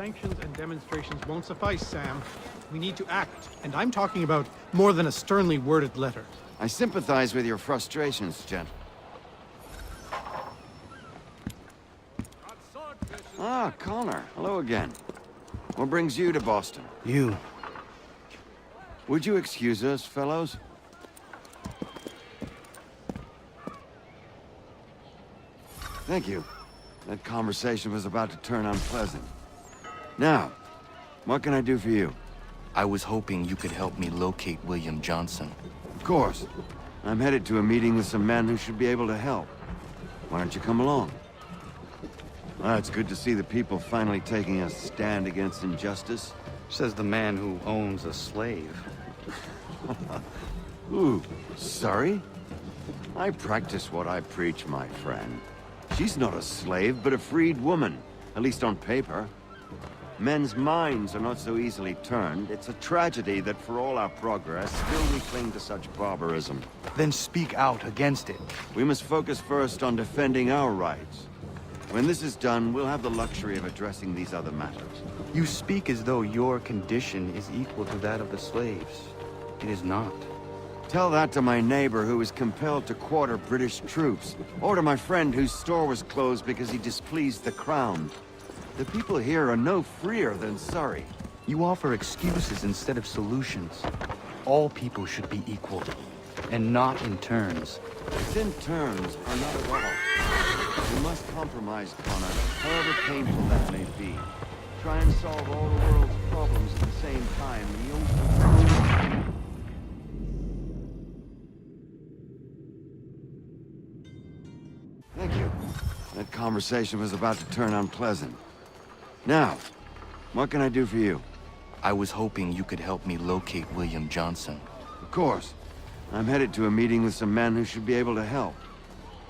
Sanctions and demonstrations won't suffice, Sam. We need to act, and I'm talking about more than a sternly worded letter. I sympathize with your frustrations, Gent. Ah, Connor. Hello again. What brings you to Boston? You. Would you excuse us, fellows? Thank you. That conversation was about to turn unpleasant. Now, what can I do for you? I was hoping you could help me locate William Johnson. Of course. I'm headed to a meeting with some men who should be able to help. Why don't you come along? Well, it's good to see the people finally taking a stand against injustice. Says the man who owns a slave. Ooh, sorry? I practice what I preach, my friend. She's not a slave, but a freed woman, at least on paper. Men's minds are not so easily turned. It's a tragedy that for all our progress, still we cling to such barbarism. Then speak out against it. We must focus first on defending our rights. When this is done, we'll have the luxury of addressing these other matters. You speak as though your condition is equal to that of the slaves. It is not. Tell that to my neighbor who was compelled to quarter British troops, or to my friend whose store was closed because he displeased the crown. The people here are no freer than Surrey. You offer excuses instead of solutions. All people should be equal, and not in turns. It's in turns, or not at all. We must compromise, Connor, however painful that may be. Try and solve all the world's problems at the same time, and you'll... Thank you. That conversation was about to turn unpleasant. Now, what can I do for you? I was hoping you could help me locate William Johnson. Of course. I'm headed to a meeting with some men who should be able to help.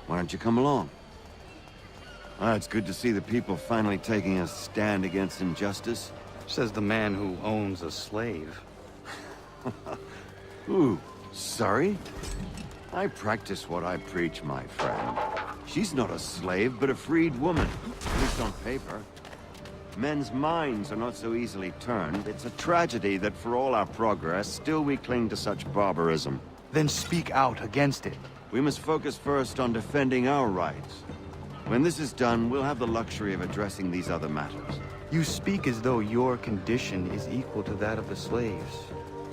Why don't you come along? Ah, it's good to see the people finally taking a stand against injustice. Says the man who owns a slave. Ooh, sorry? I practice what I preach, my friend. She's not a slave, but a freed woman, at least on paper. Men's minds are not so easily turned. It's a tragedy that for all our progress, still we cling to such barbarism. Then speak out against it. We must focus first on defending our rights. When this is done, we'll have the luxury of addressing these other matters. You speak as though your condition is equal to that of the slaves.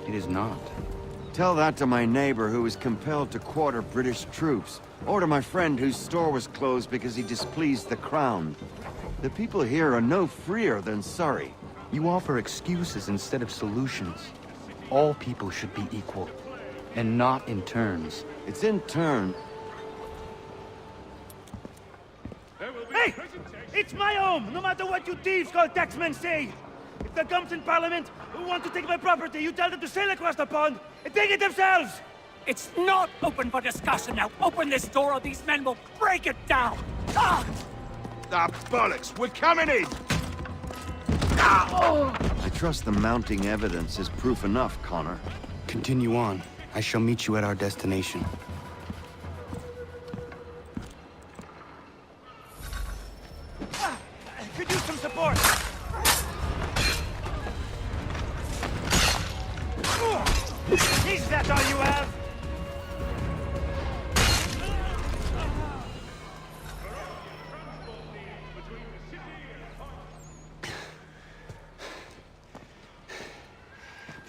It is not. Tell that to my neighbor who was compelled to quarter British troops, or to my friend whose store was closed because he displeased the crown. The people here are no freer than Surrey. You offer excuses instead of solutions. All people should be equal, and not in turns. It's in turn. Hey! It's my home, no matter what you thieves called taxmen say! If there comes in Parliament who want to take my property, you tell them to sail across the pond and take it themselves! It's not open for discussion now. Open this door or these men will break it down. Ah! Ah, bollocks! We're coming in! I trust the mounting evidence is proof enough, Connor. Continue on. I shall meet you at our destination. Could use some support! Is that all you have?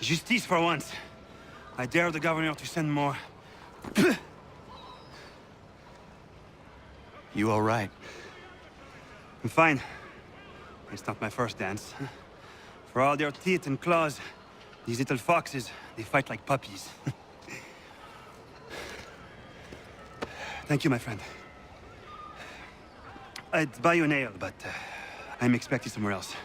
Justice for once. I dare the governor to send more. You all right? I'm fine. It's not my first dance. For all their teeth and claws, these little foxes, they fight like puppies. Thank you, my friend. I'd buy you an ale, but I'm expecting somewhere else.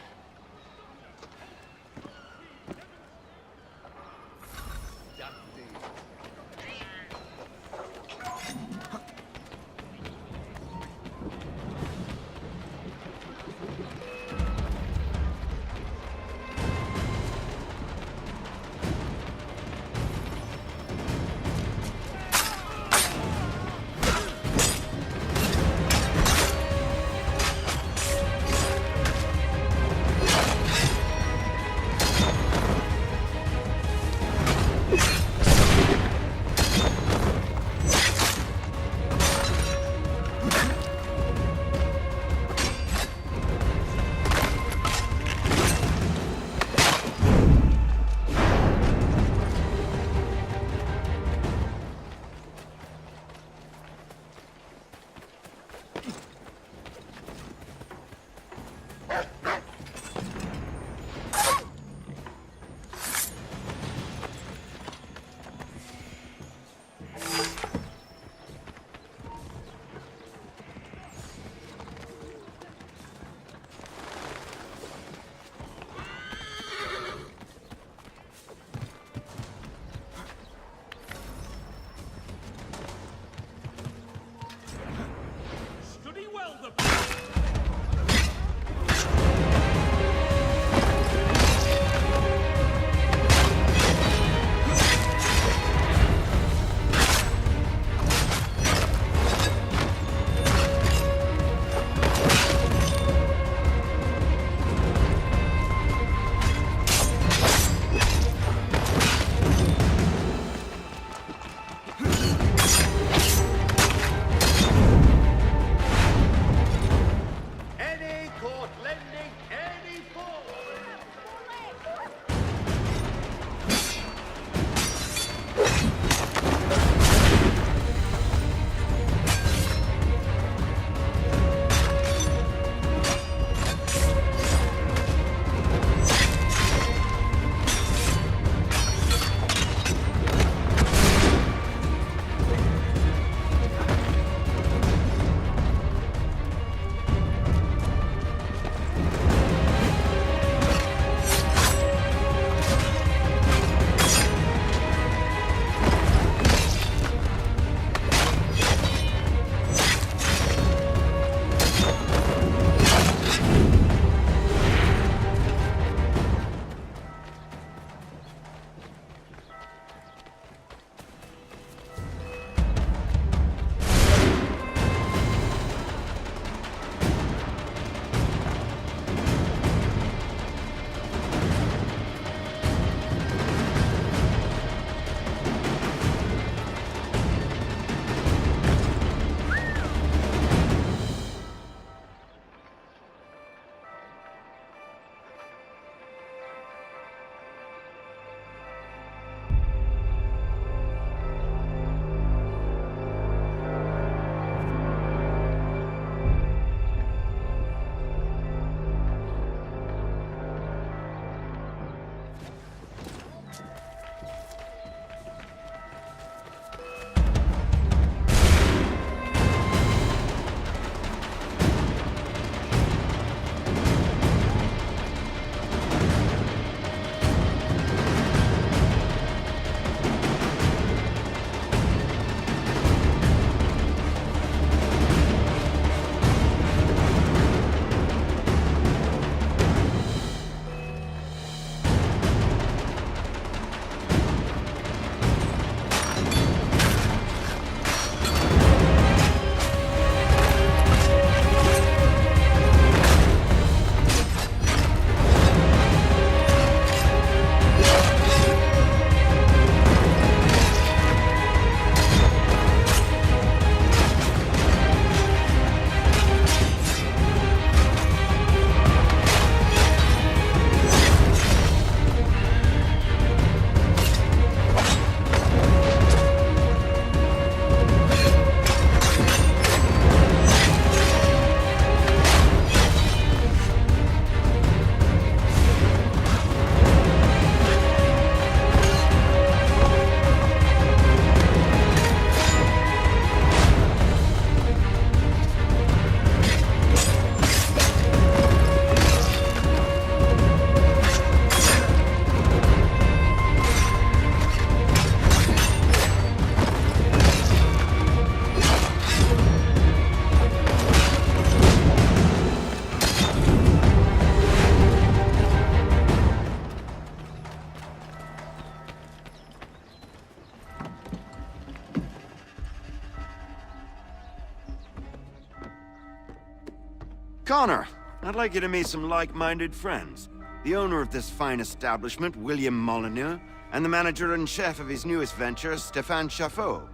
Connor, I'd like you to meet some like-minded friends. The owner of this fine establishment, William Molyneux, and the manager and chef of his newest venture, Stéphane Chaffeau.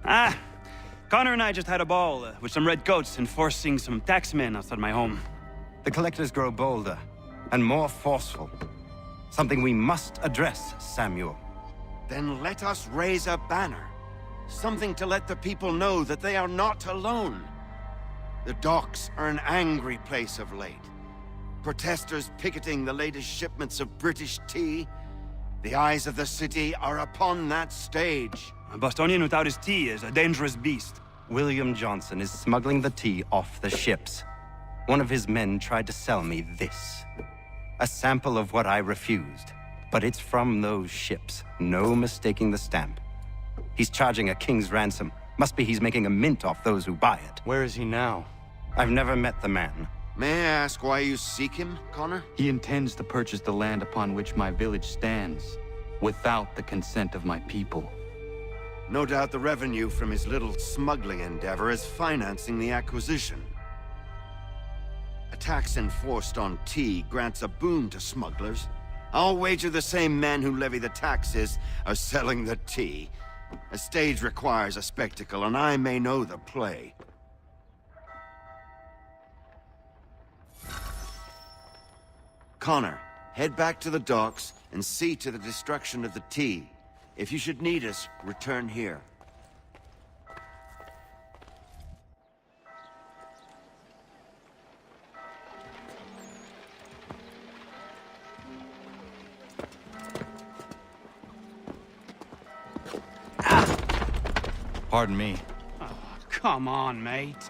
Ah, Connor and I just had a ball with some redcoats enforcing some taxmen outside my home. The collectors grow bolder and more forceful. Something we must address, Samuel. Then let us raise a banner. Something to let the people know that they are not alone. The docks are an angry place of late. Protesters picketing the latest shipments of British tea. The eyes of the city are upon that stage. A Bostonian without his tea is a dangerous beast. William Johnson is smuggling the tea off the ships. One of his men tried to sell me this. A sample of what I refused. But it's from those ships. No mistaking the stamp. He's charging a king's ransom. Must be he's making a mint off those who buy it. Where is he now? I've never met the man. May I ask why you seek him, Connor? He intends to purchase the land upon which my village stands, without the consent of my people. No doubt the revenue from his little smuggling endeavor is financing the acquisition. A tax enforced on tea grants a boon to smugglers. I'll wager the same men who levy the taxes are selling the tea. A stage requires a spectacle, and I may know the play. Connor, head back to the docks and see to the destruction of the tea. If you should need us, return here. Pardon me. Oh, come on, mate.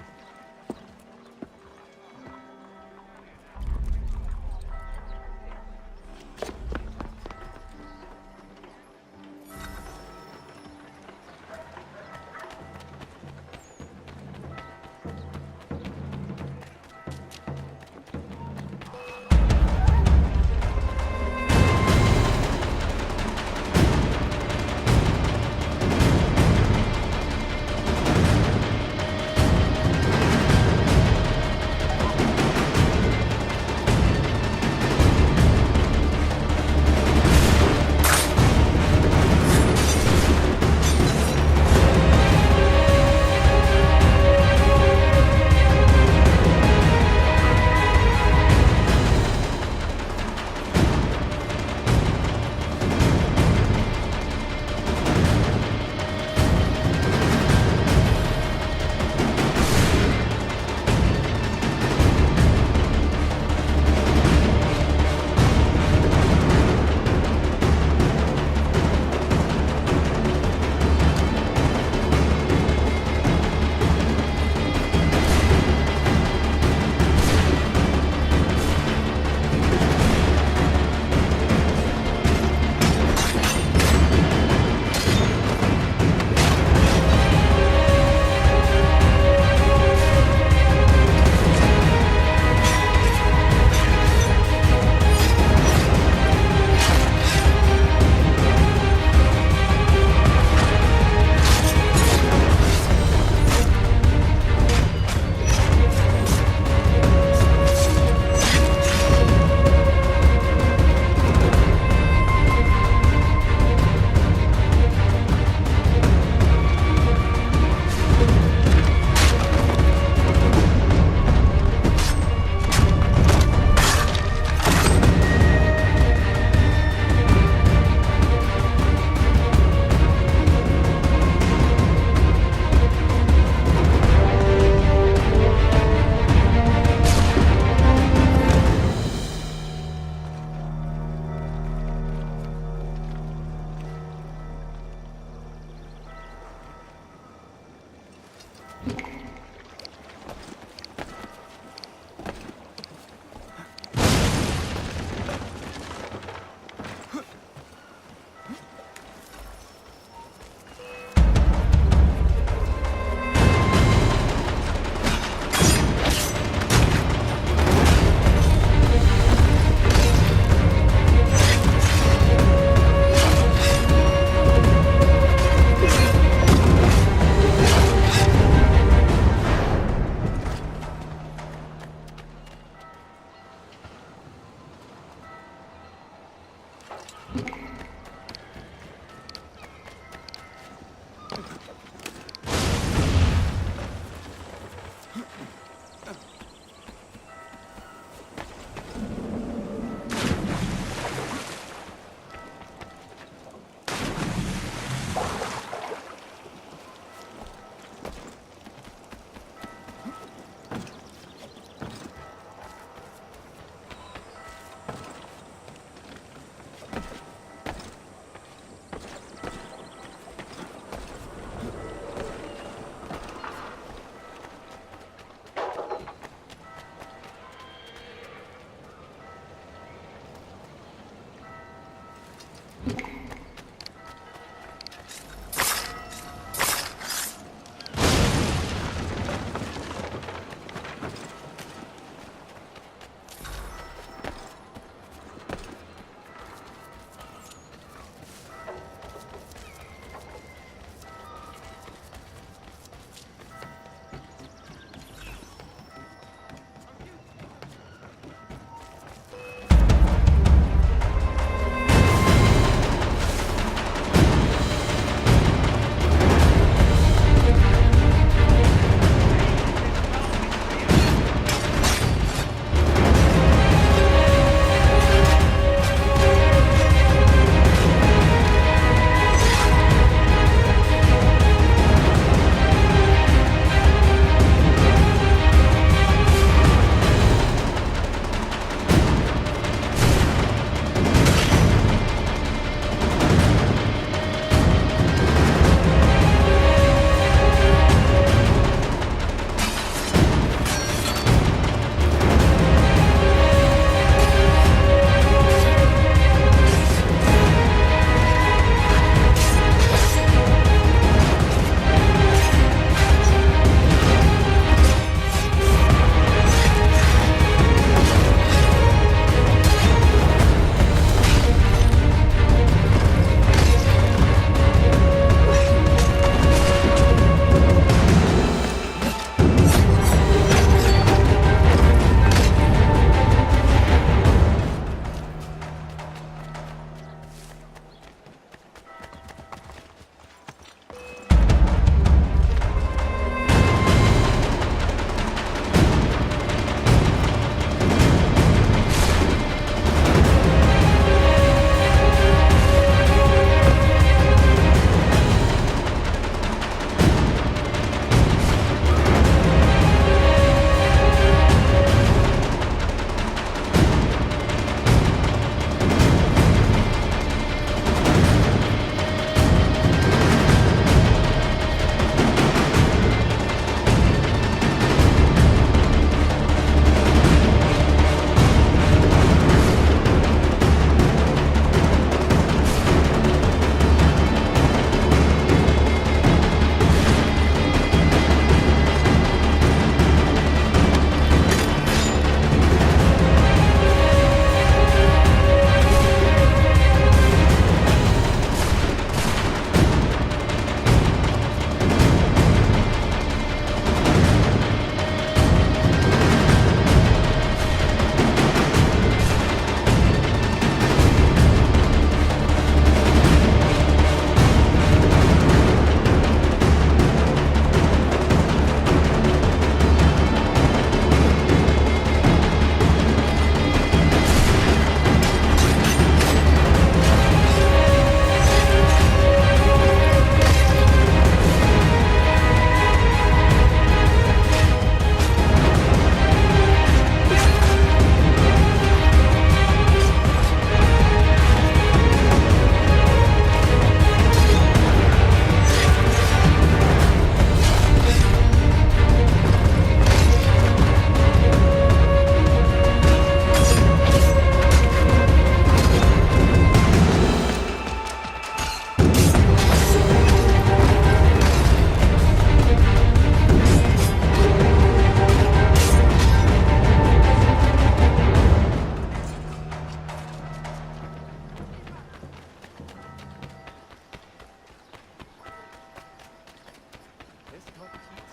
smoke keep